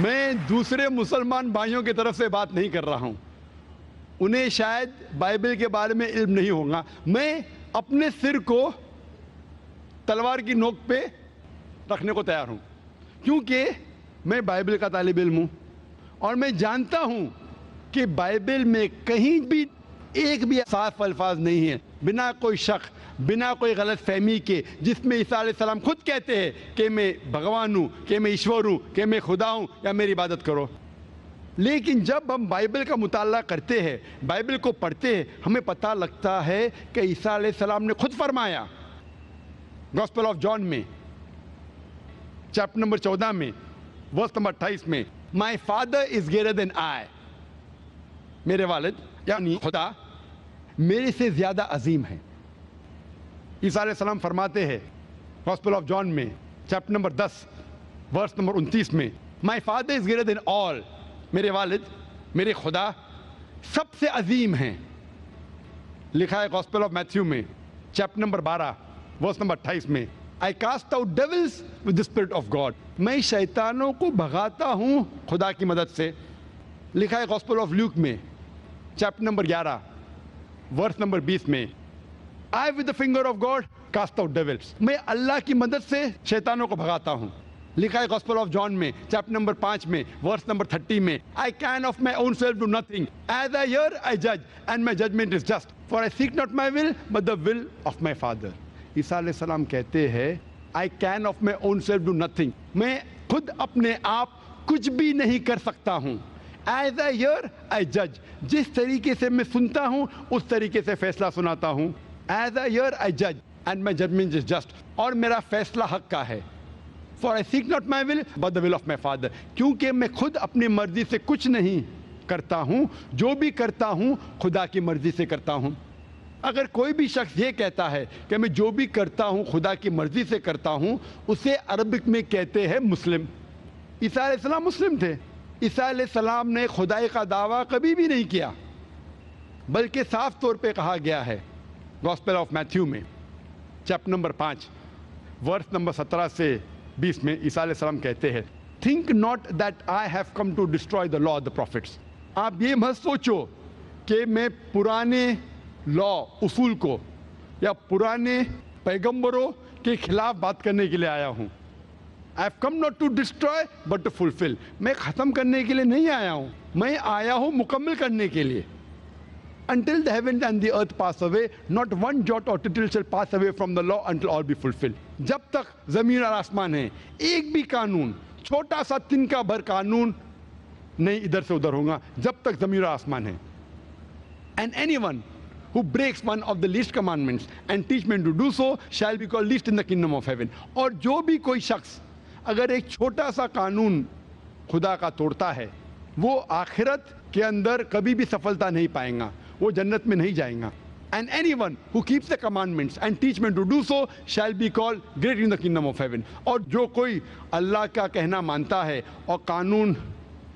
میں دوسرے مسلمان بھائیوں کی طرف سے بات نہیں کر رہا ہوں، انہیں شاید بائبل کے بارے میں علم نہیں ہوگا. میں اپنے سر کو تلوار کی نوک پہ رکھنے کو تیار ہوں کیونکہ میں بائبل کا طالب علم ہوں اور میں جانتا ہوں کہ بائبل میں کہیں بھی ایک بھی صاف الفاظ نہیں ہیں بنا کوئی شک، بنا کوئی غلط فہمی کے، جس میں عیسیٰ علیہ السلام خود کہتے ہیں کہ میں بھگوان ہوں، کہ میں ایشور ہوں، کہ میں خدا ہوں یا میری عبادت کرو. لیکن جب ہم بائبل کا مطالعہ کرتے ہیں، بائبل کو پڑھتے ہیں، ہمیں پتہ لگتا ہے کہ عیسیٰ علیہ السلام نے خود فرمایا گاسپل آف جان میں چیپٹر نمبر 14 میں ورس نمبر 28 میں، my father is greater than آئی، میرے والد یعنی خدا میرے سے زیادہ عظیم ہے. عیسیٰ علیہ السلام فرماتے ہیں گاسپل آف جان میں چیپٹر نمبر 10 ورس نمبر 29 میں، my father is greater than آل، میرے والد، میرے خدا سب سے عظیم ہیں. لکھا ہے گاسپل آف میتھیو میں چیپٹر نمبر 12 ورس نمبر 28 میں، I cast out devils with the spirit of God، میں شیطانوں کو بھگاتا ہوں خدا کی مدد سے. لکھا ہے گاسپل آف لیوک میں چیپٹر نمبر 11 ورس نمبر 20 میں، I with the finger of God cast out devils، میں اللہ کی مدد سے شیطانوں کو بھگاتا ہوں. لکھا ہے گاسپل آف جان میں چیپٹر نمبر 5 میں ورس نمبر 30 میں، I can of my own self do nothing، as I hear I judge and my judgment is just، for I seek not my will but the will of my Father. عیسیٰ علیہ السلام کہتے ہیں I can of my own self do nothing، میں خود اپنے آپ کچھ بھی نہیں کر سکتا ہوں. As I hear I judge، جس طریقے سے میں سنتا ہوں اس طریقے سے فیصلہ سناتا ہوں. As I hear I judge and my judgment is just، اور میرا فیصلہ حق کا ہے. For I seek not my will but the will of my Father، کیونکہ میں خود اپنی مرضی سے کچھ نہیں کرتا ہوں، جو بھی کرتا ہوں خدا کی مرضی سے کرتا ہوں. اگر کوئی بھی شخص یہ کہتا ہے کہ میں جو بھی کرتا ہوں خدا کی مرضی سے کرتا ہوں، اسے عربک میں کہتے ہیں مسلم. عیسیٰ علیہ السلام مسلم تھے. عیسیٰ علیہ السلام نے خدائی کا دعویٰ کبھی بھی نہیں کیا، بلکہ صاف طور پہ کہا گیا ہے گاسپل آف میتھیو میں چیپٹر نمبر 5 ورس نمبر 17 سے 20 میں عیسیٰ علیہ السلام کہتے ہیں، think not that I have come to destroy the law of the prophets, آپ یہ مت سوچو کہ میں پرانے لا اصول کو یا پرانے پیغمبروں کے خلاف بات کرنے کے لیے آیا ہوں. I have come not to destroy but to fulfill. میں ختم کرنے کے لیے نہیں آیا ہوں, میں آیا ہوں مکمل کرنے کے لیے. Until the heaven and the earth pass away, not one jot or tittle shall pass away from the law until all be fulfilled. جب تک زمین اور آسمان ہے, ایک بھی قانون, چھوٹا سا تن کا بھر قانون نہیں ادھر سے ادھر ہوگا جب تک زمین اور آسمان ہے. And anyone who breaks one of the least commandments and teach men to do so shall be called least in the kingdom of heaven. اور جو بھی کوئی شخص اگر ایک چھوٹا سا قانون خدا کا توڑتا ہے, وہ آخرت کے اندر کبھی بھی سفلتا نہیں پائیں گا, وہ جنت میں نہیں جائیں گا. And anyone who keeps the commandments and teach men to do so shall be called great in the kingdom of heaven. اور جو کوئی اللہ کا کہنا مانتا ہے اور قانون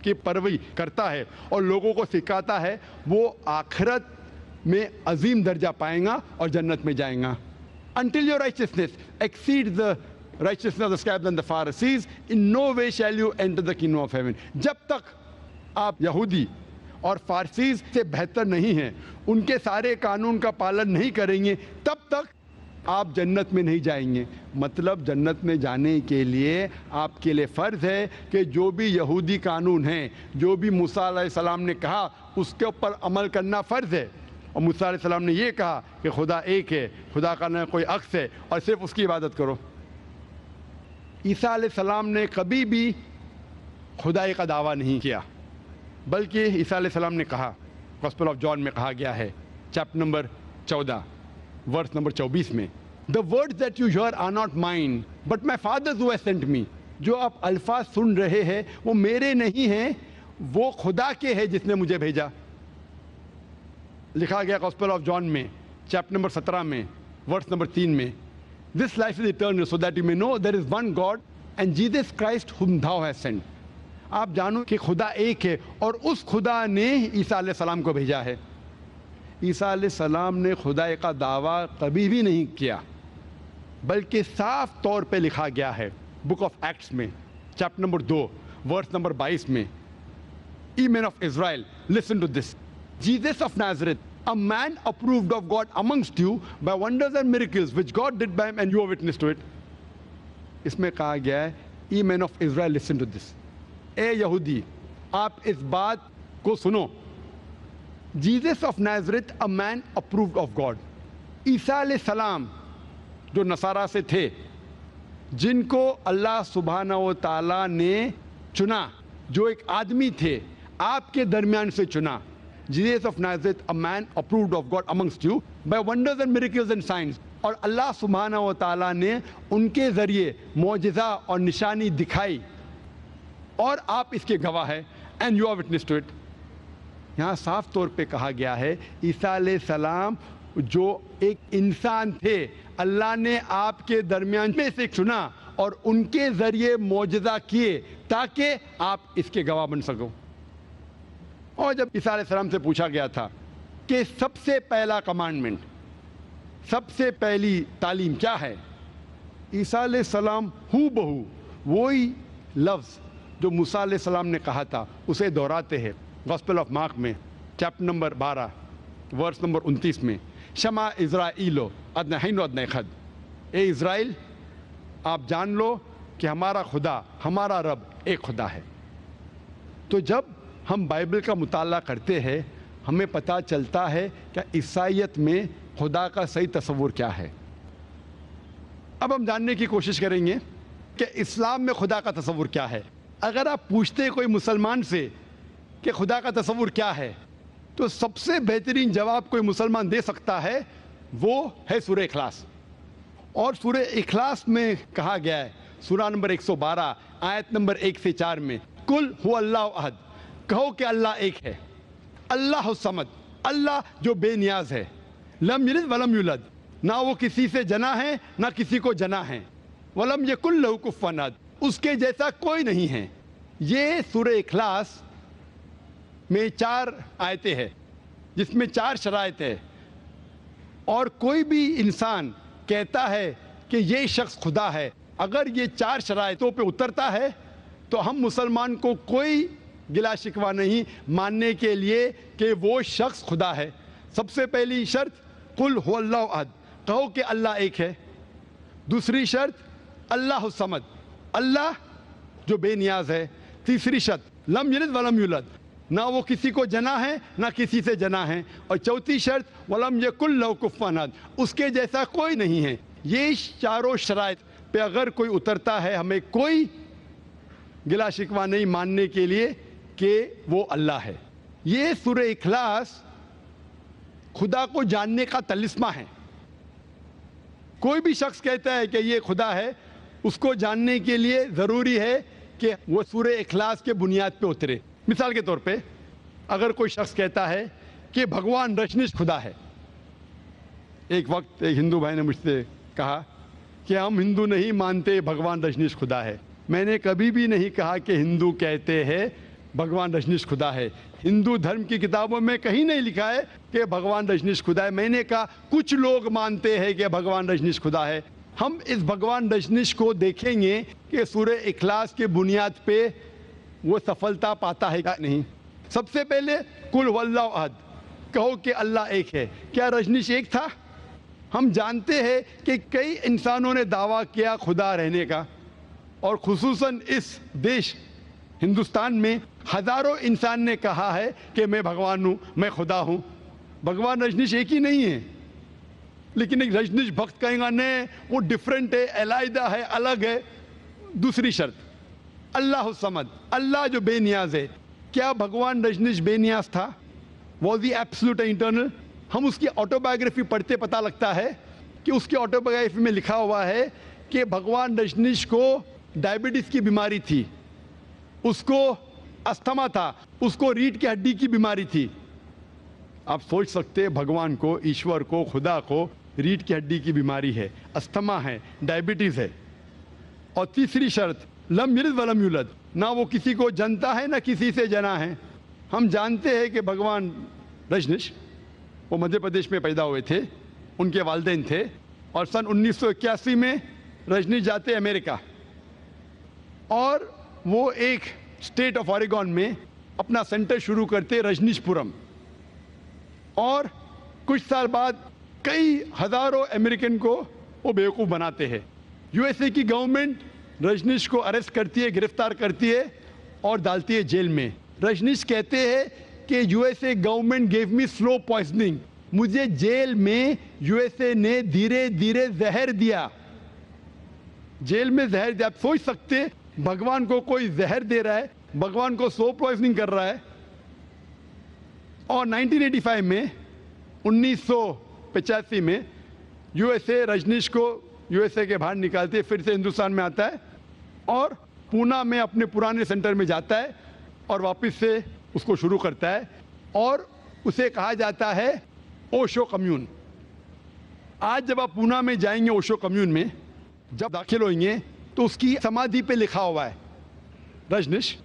کی پیروی کرتا ہے اور لوگوں کو سکھاتا ہے, وہ آخرت میں عظیم درجہ پائیں گا اور جنت میں جائیں گا. Until your righteousness exceeds the righteousness of the scribes and the Pharisees, in no way shall you enter the kingdom of heaven. جب تک آپ یہودی اور فارسیز سے بہتر نہیں ہیں, ان کے سارے قانون کا پالن نہیں کریں گے, تب تک آپ جنت میں نہیں جائیں گے. مطلب جنت میں جانے کے لیے آپ کے لیے فرض ہے کہ جو بھی یہودی قانون ہیں, جو بھی موسیٰ علیہ السلام نے کہا, اس کے اوپر عمل کرنا فرض ہے. اور موسیٰ علیہ السلام نے یہ کہا کہ خدا ایک ہے, خدا کا نہ کوئی عکس ہے, اور صرف اس کی عبادت کرو. عیسیٰ علیہ السلام نے کبھی بھی خدائی کا دعویٰ نہیں کیا, بلکہ عیسیٰ علیہ السلام نے کہا, گاسپل آف جان میں کہا گیا ہے, چیپٹر نمبر 14 ورس نمبر 24 میں, The words that you hear are not mine, but my Father's who has sent me. جو آپ الفاظ سن رہے ہیں وہ میرے نہیں ہیں, وہ خدا کے ہیں جس نے مجھے بھیجا. لکھا گیا گاسپل آف جان میں چیپٹر نمبر 17 میں ورس نمبر 3 میں, This life is eternal so that you may know there is one God and Jesus Christ whom thou hast sent. آپ جانو کہ خدا ایک ہے اور اس خدا نے عیسیٰ علیہ السلام کو بھیجا ہے. عیسیٰ علیہ السلام نے خدائی کا دعویٰ کبھی بھی نہیں کیا, بلکہ صاف طور پہ لکھا گیا ہے بک آف ایکٹس میں چیپٹر نمبر 2 ورس نمبر 22 میں, Ye men of Israel, listen to this. Jesus of Nazareth, a man approved of God amongst you by wonders and miracles which God did by him, and you are witness to it. اس میں کہا گیا ہے, Ye men of Israel, listen to this. اے یہودی, آپ اس بات کو سنو. Jesus of Nazareth, a man approved of God. عیسیٰ علیہ السلام جو نصارہ سے تھے, جن کو اللہ سبحانہ و تعالیٰ نے چنا, جو ایک آدمی تھے آپ کے درمیان سے چنا. Jesus of Nazareth, a man approved of God amongst you by wonders and miracles and signs. اور اللہ سبحانہ و تعالیٰ نے ان کے ذریعے معجزہ اور نشانی دکھائی, اور آپ اس کے گواہ ہیں, and you are witness to it. یہاں صاف طور پہ کہا گیا ہے عیسیٰ علیہ السلام جو ایک انسان تھے, اللہ نے آپ کے درمیان میں سے چنا اور ان کے ذریعے معجزہ کیے تاکہ آپ اس کے گواہ بن سکو. اور جب عیسیٰ علیہ السلام سے پوچھا گیا تھا کہ سب سے پہلا کمانڈمنٹ, سب سے پہلی تعلیم کیا ہے, عیسیٰ علیہ السلام ہو بہو وہی لفظ جو موسیٰ علیہ السلام نے کہا تھا اسے دہراتے ہیں. گاسپل آف مارک میں چیپٹر نمبر 12 ورس نمبر 29 میں, شما اسرائیلو ادنہین و ادنیخد. اے اسرائیل, آپ جان لو کہ ہمارا خدا, ہمارا رب ایک خدا ہے. تو جب ہم بائبل کا مطالعہ کرتے ہیں, ہمیں پتہ چلتا ہے کہ عیسائیت میں خدا کا صحیح تصور کیا ہے. اب ہم جاننے کی کوشش کریں گے کہ اسلام میں خدا کا تصور کیا ہے. اگر آپ پوچھتے کوئی مسلمان سے کہ خدا کا تصور کیا ہے, تو سب سے بہترین جواب کوئی مسلمان دے سکتا ہے وہ ہے سورہ اخلاص. اور سورہ اخلاص میں کہا گیا ہے, سورہ نمبر 112 آیت نمبر 1 سے 4 میں, کل هو اللہ احد, کہو کہ اللہ ایک ہے. اللہ الصمد, اللہ جو بے نیاز ہے. لم یلد ولم یولد, نہ وہ کسی سے جنا ہے نہ کسی کو جنا ہے. ولم یکن لہ کفوا احد, اس کے جیسا کوئی نہیں ہے. یہ سورہ اخلاص میں 4 آیتیں ہیں جس میں 4 شرائط ہے. اور کوئی بھی انسان کہتا ہے کہ یہ شخص خدا ہے, اگر یہ 4 شرائطوں پہ اترتا ہے تو ہم مسلمان کو کوئی گلا شکوہ نہیں ماننے کے لیے کہ وہ شخص خدا ہے. سب سے پہلی شرط قل هو اللہ احد, کہو کہ اللہ ایک ہے. دوسری شرط اللہ الصمد, اللہ جو بے نیاز ہے. تیسری شرط لم یلد ولم یولد, نہ وہ کسی کو جنا ہے نہ کسی سے جنا ہے. اور چوتھی شرط ولم یکن لہ کفوا احد, اس کے جیسا کوئی نہیں ہے. یہ چاروں شرائط پہ اگر کوئی اترتا ہے, ہمیں کوئی گلا شکوہ نہیں ماننے کے لیے کہ وہ اللہ ہے. یہ سورہ اخلاص خدا کو جاننے کا طلسمہ ہے. کوئی بھی شخص کہتا ہے کہ یہ خدا ہے, اس کو جاننے کے لیے ضروری ہے کہ وہ سورہ اخلاص کے بنیاد پہ اترے. مثال کے طور پہ اگر کوئی شخص کہتا ہے کہ بھگوان رجنیش خدا ہے. ایک وقت ایک ہندو بھائی نے مجھ سے کہا کہ ہم ہندو نہیں مانتے بھگوان رجنیش خدا ہے. میں نے کبھی بھی نہیں کہا کہ ہندو کہتے ہیں بھگوان رجنیش خدا ہے. ہندو دھرم کی کتابوں میں کہیں نہیں لکھا ہے کہ بھگوان رجنیش خدا ہے. میں نے کہا کچھ لوگ مانتے ہیں کہ بھگوان رجنیش خدا ہے. ہم اس بھگوان رجنیش کو دیکھیں گے کہ سورہ اخلاص کے بنیاد پہ وہ سفلتا پاتا ہے کہ نہیں. سب سے پہلے قل هو اللہ احد, کہو کہ اللہ ایک ہے. کیا رجنیش ایک تھا؟ ہم جانتے ہیں کہ کئی انسانوں نے دعویٰ کیا خدا رہنے کا, اور خصوصاً اس دیش ہندوستان میں ہزاروں انسان نے کہا ہے کہ میں بھگوان ہوں, میں خدا ہوں. بھگوان رجنیش ایک ہی نہیں ہے. لیکن ایک رجنیش بھکت کہیں گا نہیں وہ ڈیفرنٹ ہے, علیحدہ ہے, الگ ہے. دوسری شرط اللہ الصمد, اللہ جو بے نیاز ہے. کیا بھگوان رجنیش بے نیاز تھا؟ Was he absolute internal? ہم اس کی آٹو بایوگرافی پڑھتے پتہ لگتا ہے کہ اس کی آٹو بایوگرافی میں لکھا ہوا ہے کہ بھگوان رجنیش کو ڈائبٹیز کی بیماری تھی, اس کو استھما تھا, اس کو ریڑھ کی ہڈی کی بیماری تھی. آپ سوچ سکتے ہیں بھگوان کو, ایشور کو, خدا کو ریڑھ کی ہڈی کی بیماری ہے, استھما ہے, ڈائبٹیز ہے. اور تیسری شرط لم یلد ولم یولد, نہ وہ کسی کو جنتا ہے نہ کسی سے جنا ہے. ہم جانتے ہیں کہ بھگوان رجنیش وہ مدھیہ پردیش میں پیدا ہوئے تھے, ان کے والدین تھے, اور سن 1981 میں رجنیش جاتے امریکہ, اور وہ ایک اسٹیٹ آف اوریگون میں اپنا سینٹر شروع کرتے رجنیش پورم. اور کچھ سال بعد کئی ہزاروں امریکن کو وہ بیوقوف بناتے ہیں. یو ایس اے کی گورنمنٹ رجنیش کو اریسٹ کرتی ہے, گرفتار کرتی ہے اور ڈالتی ہے جیل میں. رجنیش کہتے ہیں کہ U S a government give me slow poisoning, مجھے جیل میں یو ایس اے نے دھیرے دھیرے زہر دیا. جیل میں زہر دیا. آپ سوچ سکتے بھگوان کو کوئی زہر دے رہا ہے, بھگوان کو سلو پوائزننگ کر رہا ہے. اور 1985 میں 1985 میں یو ایس اے رجنیش کو یو ایس اے کے باہر نکالتے, پھر سے ہندوستان میں آتا ہے اور پونا میں اپنے پرانے سینٹر میں جاتا ہے اور واپس سے اس کو شروع کرتا ہے, اور اسے کہا جاتا ہے اوشو کمیون. آج جب آپ پونا میں جائیں گے اوشو کمیون میں, جب داخل ہوئیں گے تو اس کی سمادھی پہ لکھا ہوا ہے Rajneesh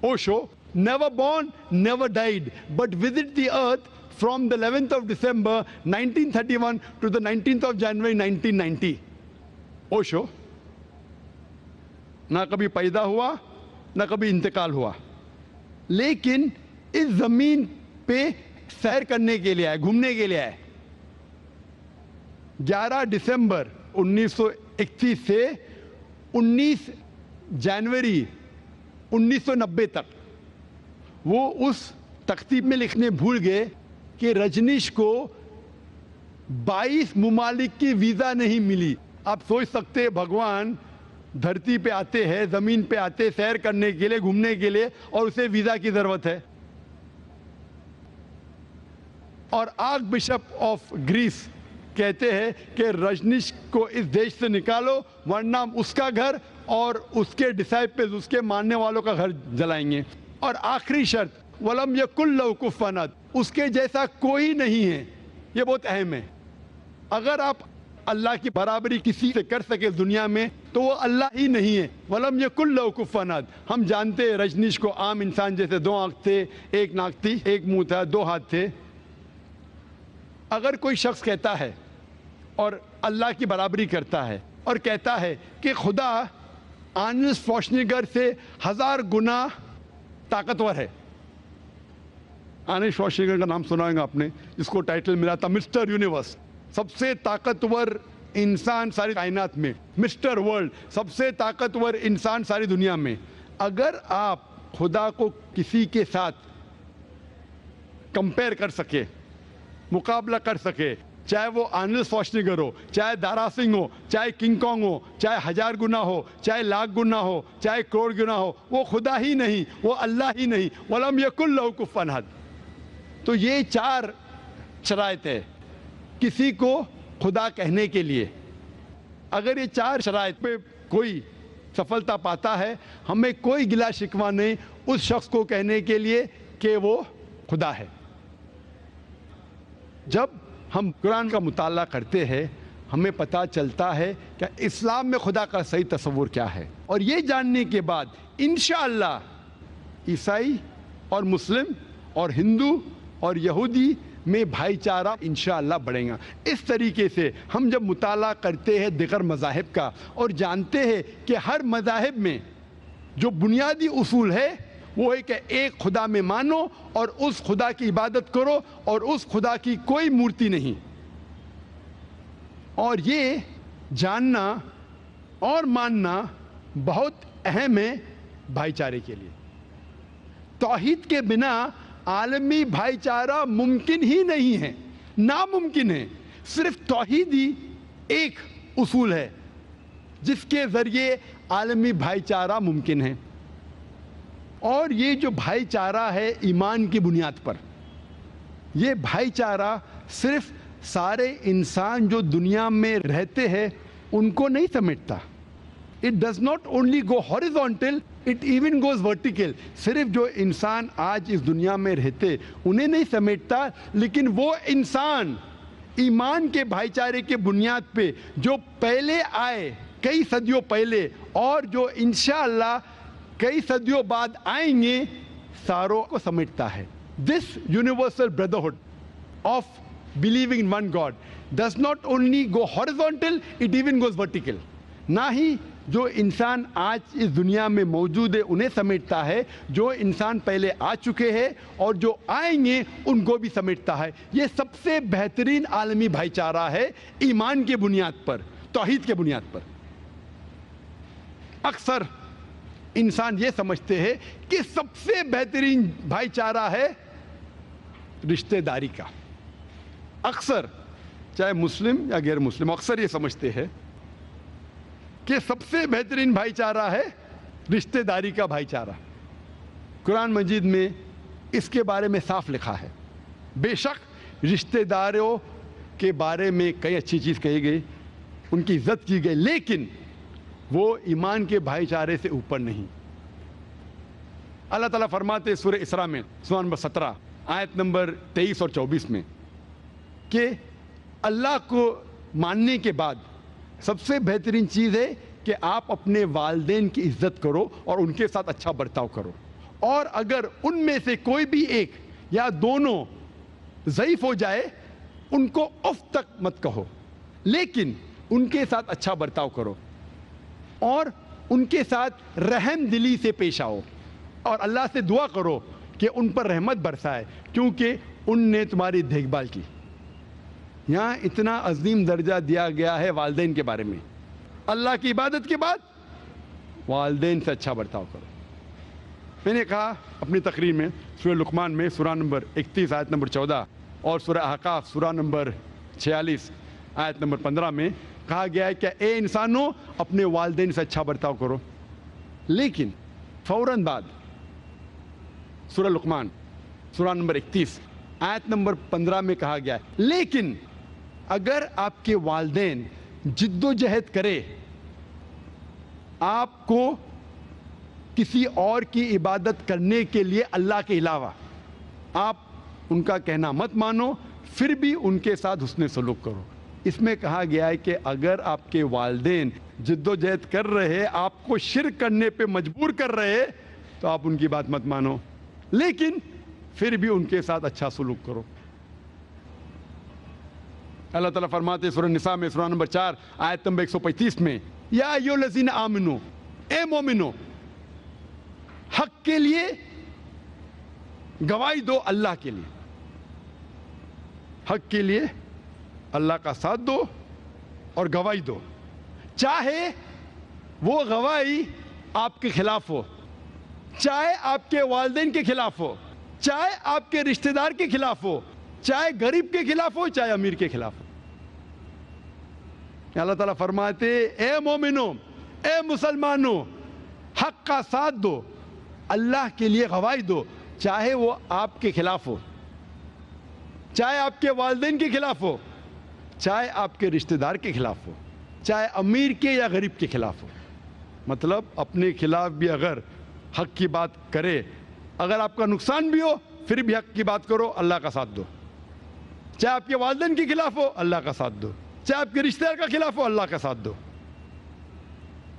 Osho never born, never died, but visit the earth from the 11th of December 1931 to the 19th of January 1990. Osho نہ کبھی پیدا ہوا نہ کبھی انتقال ہوا, لیکن اس زمین پہ سیر کرنے کے لیے آئے, گھومنے کے لیے آئے. 11 دسمبر 1931 سے 19 جنوری 1990 تک وہ اس تختیب میں لکھنے بھول گئے کہ رجنیش کو 22 ممالک کی ویزا نہیں ملی. آپ سوچ سکتے بھگوان دھرتی پہ آتے ہیں, زمین پہ آتے سیر کرنے کے لیے, گھومنے کے لیے, اور اسے ویزا کی ضرورت ہے. اور آرک بشپ آف گریس کہتے ہیں کہ رجنیش کو اس دیش سے نکالو ورنہ اس کا گھر اور اس کے ڈسائپلز, اس کے ماننے والوں کا گھر جلائیں گے. اور آخری شرط وَلَمْ يَكُنْ لَهُ كُفُوًا أَحَدٌ, اس کے جیسا کوئی نہیں ہے. یہ بہت اہم ہے. اگر آپ اللہ کی برابری کسی سے کر سکے دنیا میں تو وہ اللہ ہی نہیں ہے. وَلَمْ يَكُنْ لَهُ كُفُوًا أَحَدٌ. ہم جانتے ہیں رجنیش کو عام انسان جیسے 2 آنکھ تھے, 1 ناک تھی, 1 منہ تھا, 2 ہاتھ تھے. اگر کوئی شخص کہتا ہے اور اللہ کی برابری کرتا ہے اور کہتا ہے کہ خدا آرنلڈ شوارزنیگر سے 1000 گنا طاقتور ہے. آرنلڈ شوارزنیگر کا نام سنا ہوگا آپ نے, جس کو ٹائٹل ملا تھا مسٹر یونیورس, سب سے طاقتور انسان ساری کائنات میں, مسٹر ورلڈ, سب سے طاقتور انسان ساری دنیا میں, اگر آپ خدا کو کسی کے ساتھ کمپیئر کر سکے, مقابلہ کر سکے, چاہے وہ آرنلڈ شوارزنیگر ہو, چاہے دارا سنگھ ہو, چاہے کنگ کانگ ہو, چاہے 1000 گنا ہو, چاہے لاکھ گنا ہو, چاہے کروڑ گنا ہو, وہ خدا ہی نہیں, وہ اللہ ہی نہیں. وَلَمْ يَكُنْ لَهُ كُفُوًا أَحَدٌ. تو یہ 4 شرائط ہے کسی کو خدا کہنے کے لیے. اگر یہ 4 شرائط پہ کوئی سفلتا پاتا ہے, ہمیں کوئی گلا شکوہ نہیں اس شخص کو کہنے کے لیے کہ وہ خدا ہے. جب ہم قرآن کا مطالعہ کرتے ہیں ہمیں پتہ چلتا ہے کہ اسلام میں خدا کا صحیح تصور کیا ہے, اور یہ جاننے کے بعد انشاءاللہ عیسائی اور مسلم اور ہندو اور یہودی میں بھائی چارہ انشاءاللہ بڑھیں گا. اس طریقے سے ہم جب مطالعہ کرتے ہیں دیگر مذاہب کا اور جانتے ہیں کہ ہر مذاہب میں جو بنیادی اصول ہے وہ ہے کہ ایک خدا میں مانو اور اس خدا کی عبادت کرو اور اس خدا کی کوئی مورتی نہیں. اور یہ جاننا اور ماننا بہت اہم ہے بھائی چارے کے لیے. توحید کے بنا عالمی بھائی چارہ ممکن ہی نہیں ہے, ناممکن ہے. صرف توحید ہی ایک اصول ہے جس کے ذریعے عالمی بھائی چارہ ممکن ہے. اور یہ جو بھائی چارہ ہے ایمان کی بنیاد پر, یہ بھائی چارہ صرف سارے انسان جو دنیا میں رہتے ہیں ان کو نہیں سمیٹتا. It does not only go horizontal, it even goes vertical. صرف جو انسان آج اس دنیا میں رہتے انہیں نہیں سمیٹتا, لیکن وہ انسان ایمان کے بھائی چارے کے بنیاد پہ جو پہلے آئے کئی صدیوں پہلے اور جو انشاءاللہ کئی صدیوں بعد آئیں گے ساروں کو سمیٹتا ہے. This universal brotherhood of believing in one God does not only go horizontal, it even goes vertical. نہ ہی جو انسان آج اس دنیا میں موجود ہے انہیں سمیٹتا ہے, جو انسان پہلے آ چکے ہیں اور جو آئیں گے ان کو بھی سمیٹتا ہے. یہ سب سے بہترین عالمی بھائی چارہ ہے ایمان کے بنیاد پر, توحید کے بنیاد پر. اکثر انسان یہ سمجھتے ہیں کہ سب سے بہترین بھائی چارہ ہے رشتہ داری کا. اکثر چاہے مسلم یا غیر مسلم اکثر یہ سمجھتے ہیں کہ سب سے بہترین بھائی چارہ ہے رشتہ داری کا بھائی چارہ. قرآن مجید میں اس کے بارے میں صاف لکھا ہے. بے شک رشتہ داروں کے بارے میں کئی اچھی چیز کہی گئی, ان کی عزت کی گئی, لیکن وہ ایمان کے بھائی چارے سے اوپر نہیں. اللہ تعالیٰ فرماتے سورہ اسراء میں سورہ نمبر 17 آیت نمبر 23 اور 24 میں کہ اللہ کو ماننے کے بعد سب سے بہترین چیز ہے کہ آپ اپنے والدین کی عزت کرو اور ان کے ساتھ اچھا برتاؤ کرو, اور اگر ان میں سے کوئی بھی ایک یا دونوں ضعیف ہو جائے ان کو اف تک مت کہو, لیکن ان کے ساتھ اچھا برتاؤ کرو اور ان کے ساتھ رحم دلی سے پیش آؤ, اور اللہ سے دعا کرو کہ ان پر رحمت برسائے کیونکہ ان نے تمہاری دیکھ بھال کی. یہاں اتنا عظیم درجہ دیا گیا ہے والدین کے بارے میں. اللہ کی عبادت کے بعد والدین سے اچھا برتاؤ کرو. میں نے کہا اپنی تقریر میں سورہ لقمان میں سورہ نمبر 31 آیت نمبر 14 اور سورہ احقاف سورہ نمبر 46 آیت نمبر 15 میں کہا گیا ہے کہ اے انسانوں اپنے والدین سے اچھا برتاؤ کرو, لیکن فوراً بعد سورہ لقمان سورہ نمبر 31 آیت نمبر 15 میں کہا گیا ہے لیکن اگر آپ کے والدین جد و جہد کرے آپ کو کسی اور کی عبادت کرنے کے لیے اللہ کے علاوہ, آپ ان کا کہنا مت مانو, پھر بھی ان کے ساتھ حسن سلوک کرو. اس میں کہا گیا ہے کہ اگر آپ کے والدین جد و جہد کر رہے, آپ کو شرک کرنے پہ مجبور کر رہے, تو آپ ان کی بات مت مانو, لیکن پھر بھی ان کے ساتھ اچھا سلوک کرو. اللہ تعالیٰ فرماتے سورہ نساء میں سورہ نمبر 4 آیت نمبر 135 میں یا ایھا الذین آمنو, اے مومنو حق کے لیے گواہی دو, اللہ کے لیے حق کے لیے اللہ کا ساتھ دو اور گواہی دو، چاہے وہ گواہی آپ کے خلاف ہو، چاہے آپ کے والدین کے خلاف ہو، چاہے آپ کے رشتہ دار کے خلاف ہو، چاہے غریب کے خلاف ہو، چاہے امیر کے خلاف ہو۔ اللہ تعالیٰ فرماتے اے مومنوں، اے مسلمانوں، حق کا ساتھ دو، اللہ کے لیے گواہی دو، چاہے وہ آپ کے خلاف ہو، چاہے آپ کے والدین کے خلاف ہو، چاہے آپ کے رشتہ دار کے خلاف ہو، چاہے امیر کے یا غریب کے خلاف ہو۔ مطلب اپنے خلاف بھی اگر حق کی بات کرے، اگر آپ کا نقصان بھی ہو پھر بھی حق کی بات کرو، اللہ کا ساتھ دو، چاہے آپ کے والدین کے خلاف ہو اللہ کا ساتھ دو، چاہے آپ کے رشتہ دار کا خلاف ہو اللہ کا ساتھ دو،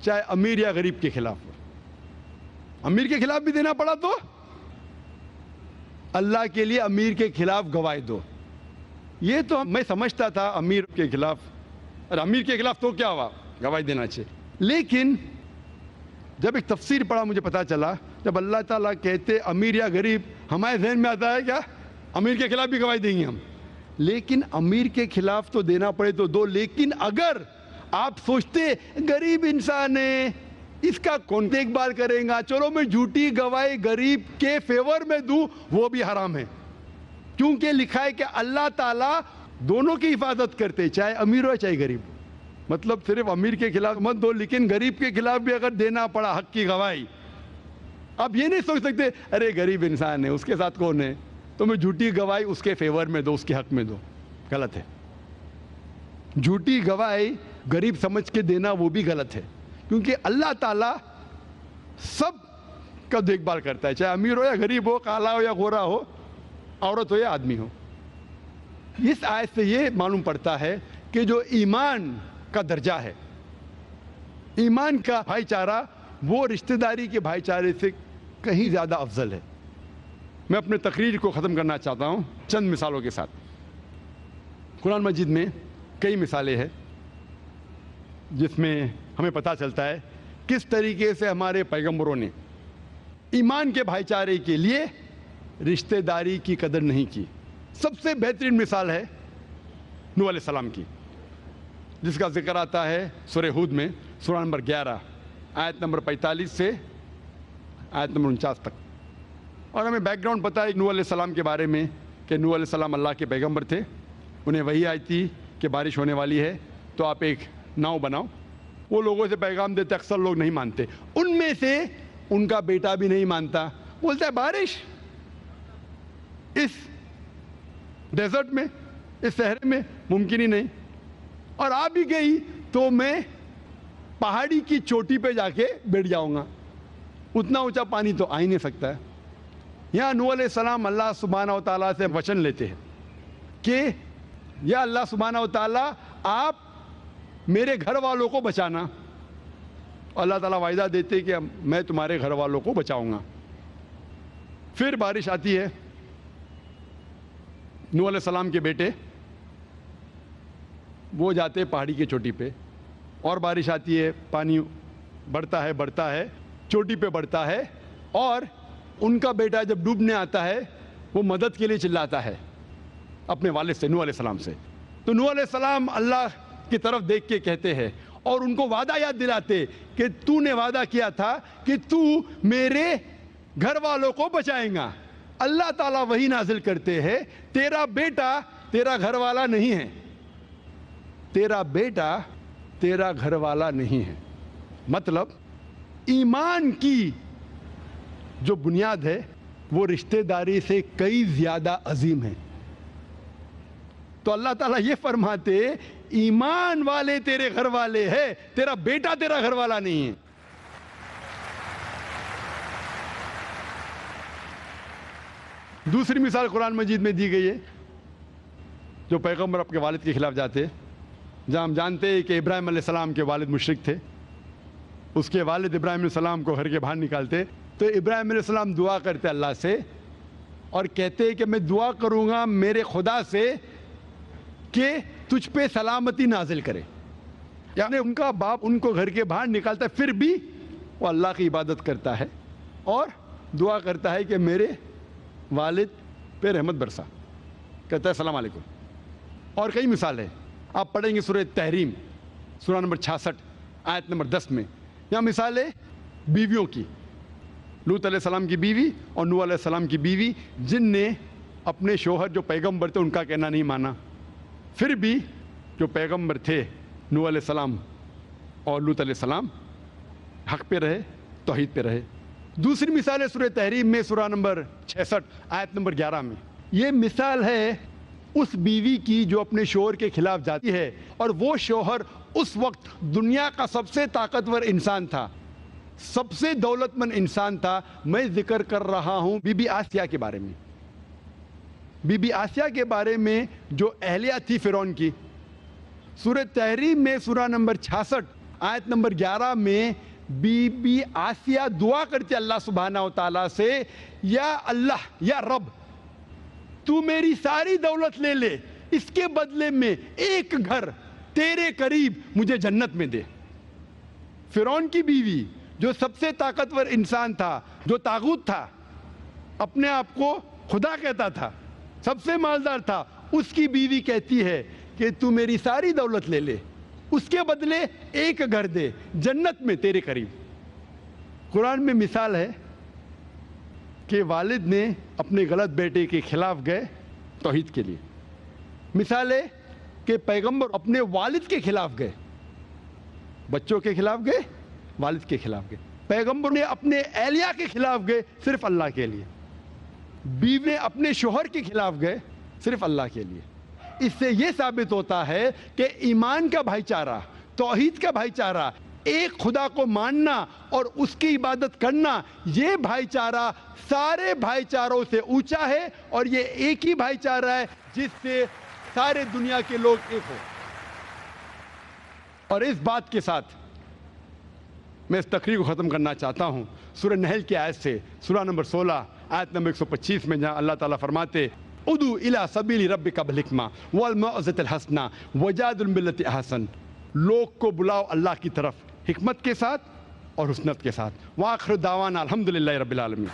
چاہے امیر یا غریب کے خلاف ہو۔ امیر کے خلاف بھی دینا پڑا تو اللہ کے لیے امیر کے خلاف گواہی دو۔ یہ تو میں سمجھتا تھا امیر کے خلاف، اور امیر کے خلاف تو کیا ہوا، گواہی دینا چاہیے، لیکن جب ایک تفسیر پڑھا مجھے پتا چلا، جب اللہ تعالیٰ کہتے امیر یا غریب، ہمارے ذہن میں آتا ہے کیا امیر کے خلاف بھی گواہی دیں گے ہم، لیکن امیر کے خلاف تو دینا پڑے تو دو، لیکن اگر آپ سوچتے غریب انسان ہے اس کا کون دیکھ بھال کرے گا، چلو میں جھوٹی گواہی غریب کے فیور میں دوں، وہ بھی حرام ہے، کیونکہ لکھا ہے کہ اللہ تعالیٰ دونوں کی حفاظت کرتے، چاہے امیر ہو چاہے غریب ہو۔ مطلب صرف امیر کے خلاف مت دو، لیکن غریب کے خلاف بھی اگر دینا پڑا حق کی گواہی، آپ یہ نہیں سوچ سکتے ارے غریب انسان ہے اس کے ساتھ کون ہے، تو میں جھوٹی گواہی اس کے فیور میں دو، اس کے حق میں دو، غلط ہے۔ جھوٹی گواہی غریب سمجھ کے دینا وہ بھی غلط ہے، کیونکہ اللہ تعالیٰ سب کا دیکھ بھال کرتا ہے، چاہے امیر ہو یا غریب ہو، کالا ہو یا گورا ہو، عورت ہو یا آدمی ہو۔ اس آیت سے یہ معلوم پڑتا ہے کہ جو ایمان کا درجہ ہے، ایمان کا بھائی چارہ، وہ رشتہ داری کے بھائی چارے سے کہیں زیادہ افضل ہے۔ میں اپنے تقریر کو ختم کرنا چاہتا ہوں چند مثالوں کے ساتھ۔ قرآن مجید میں کئی مثالیں ہیں جس میں ہمیں پتہ چلتا ہے کس طریقے سے ہمارے پیغمبروں نے ایمان کے بھائی چارے کے لیے رشتہ داری کی قدر نہیں کی۔ سب سے بہترین مثال ہے نوح علیہ السلام کی، جس کا ذکر آتا ہے سورہ ہود میں، سورہ نمبر 11 آیت نمبر 45 سے آیت نمبر 49 تک۔ اور ہمیں بیک گراؤنڈ پتہ ہے نوح علیہ السلام کے بارے میں کہ نوح علیہ السلام اللہ کے پیغمبر تھے، انہیں وحی آئی تھی کہ بارش ہونے والی ہے تو آپ ایک ناؤ بناؤ۔ وہ لوگوں سے پیغام دیتے، اکثر لوگ نہیں مانتے، ان میں سے ان کا بیٹا بھی نہیں مانتا، بولتا ہے بارش اس ڈیزرٹ میں، اس صحرے میں ممکن ہی نہیں، اور آ بھی گئی تو میں پہاڑی کی چوٹی پہ جا کے بیٹھ جاؤں گا، اتنا اونچا پانی تو آ ہی نہیں سکتا ہے۔ یہاں نوح علیہ السلام اللہ سبحانہ و تعالیٰ سے وچن لیتے ہیں کہ یا اللہ سبحانہ و تعالیٰ آپ میرے گھر والوں کو بچانا، اللہ تعالیٰ وعدہ دیتے کہ میں تمہارے گھر والوں کو بچاؤں گا۔ پھر بارش آتی ہے، نوح علیہ السلام کے بیٹے وہ جاتے پہاڑی کی چوٹی پہ، اور بارش آتی ہے، پانی بڑھتا ہے چوٹی پہ بڑھتا ہے، اور ان کا بیٹا جب ڈوبنے آتا ہے وہ مدد کے لیے چلاتا ہے اپنے والد سے، نوح علیہ السلام سے۔ تو نوح علیہ السلام اللہ کی طرف دیکھ کے کہتے ہیں اور ان کو وعدہ یاد دلاتے کہ تو نے وعدہ کیا تھا کہ تو میرے گھر والوں کو بچائیں گا۔ اللہ تعالیٰ وہی نازل کرتے ہیں تیرا بیٹا تیرا گھر والا نہیں ہے، تیرا بیٹا تیرا گھر والا نہیں ہے۔ مطلب ایمان کی جو بنیاد ہے وہ رشتہ داری سے کئی زیادہ عظیم ہے۔ تو اللہ تعالیٰ یہ فرماتے ایمان والے تیرے گھر والے ہیں، تیرا بیٹا تیرا گھر والا نہیں ہے۔ دوسری مثال قرآن مجید میں دی گئی ہے، جو پیغمبر اپنے والد کے خلاف جاتے، جہاں ہم جانتے ہیں کہ ابراہیم علیہ السلام کے والد مشرک تھے، اس کے والد ابراہیم علیہ السلام کو گھر کے باہر نکالتے، تو ابراہیم علیہ السلام دعا کرتے اللہ سے اور کہتے کہ میں دعا کروں گا میرے خدا سے کہ تجھ پہ سلامتی نازل کرے۔ یعنی ان کا باپ ان کو گھر کے باہر نکالتا ہے، پھر بھی وہ اللہ کی عبادت کرتا ہے اور دعا کرتا ہے کہ میرے والد پہ رحمت برسا، کہتا ہے السلام علیکم۔ اور کئی مثال ہے، آپ پڑھیں گے سورہ تحریم سورہ نمبر 66 آیت نمبر 10 میں. یہاں مثال ہے بیویوں کی. لوط علیہ السلام کی بیوی اور نوح علیہ السلام کی بیوی, جن نے اپنے شوہر جو پیغمبر تھے ان کا کہنا نہیں مانا, پھر بھی جو پیغمبر تھے نوح علیہ السلام اور لوط علیہ السلام حق پہ رہے, توحید پہ رہے. دوسری مثال ہے سورہ تحریم میں سورہ نمبر 66 آیت نمبر 11 میں. یہ مثال ہے اس بیوی کی جو اپنے شوہر کے خلاف جاتی ہے, اور وہ شوہر اس وقت دنیا کا سب سے طاقتور انسان تھا, سب سے دولت مند انسان تھا. میں ذکر کر رہا ہوں بی بی آسیہ کے بارے میں. بی بی آسیہ کے بارے میں جو اہلیہ تھی فرعون کی, سورہ تحریم میں سورہ نمبر 66 آیت نمبر 11 میں بی بی آسیہ دعا کرتی اللہ سبحانہ و تعالیٰ سے, یا اللہ, یا رب, تو میری ساری دولت لے لے, اس کے بدلے میں ایک گھر تیرے قریب مجھے جنت میں دے. فرعون کی بیوی جو سب سے طاقتور انسان تھا, جو طاغوت تھا, اپنے آپ کو خدا کہتا تھا, سب سے مالدار تھا, اس کی بیوی کہتی ہے کہ تو میری ساری دولت لے لے, اس کے بدلے ایک گھر دے جنت میں تیرے قریب. قرآن میں مثال ہے کہ والد نے اپنے غلط بیٹے کے خلاف گئے توحید کے لیے. مثال ہے کہ پیغمبر اپنے والد کے خلاف گئے, بچوں کے خلاف گئے, والد کے خلاف گئے. پیغمبر نے اپنے اہلیہ کے خلاف گئے صرف اللہ کے لیے. بیوی نے اپنے شوہر کے خلاف گئے صرف اللہ کے لیے. اس سے یہ ثابت ہوتا ہے کہ ایمان کا بھائی چارہ, توحید کا بھائی چارہ, ایک خدا کو ماننا اور اس کی عبادت کرنا, یہ بھائی چارہ سارے بھائی چاروں سے اونچا ہے, اور یہ ایک ہی بھائی چارہ ہے جس سے سارے دنیا کے لوگ ایک ہو. اور اس بات کے ساتھ میں اس تقریر کو ختم کرنا چاہتا ہوں سورہ نحل کی آیت سے, سورہ نمبر 16 آیت نمبر 125 میں, جہاں اللہ تعالیٰ فرماتے ادعو الی سبیل ربک بالحکمہ والموعظۃ الحسنہ وجادل باللتی احسن. لوگ کو بلاؤ اللہ کی طرف حکمت کے ساتھ اور حسنت کے ساتھ. وآخر دعوانا الحمدللہ رب العالمین.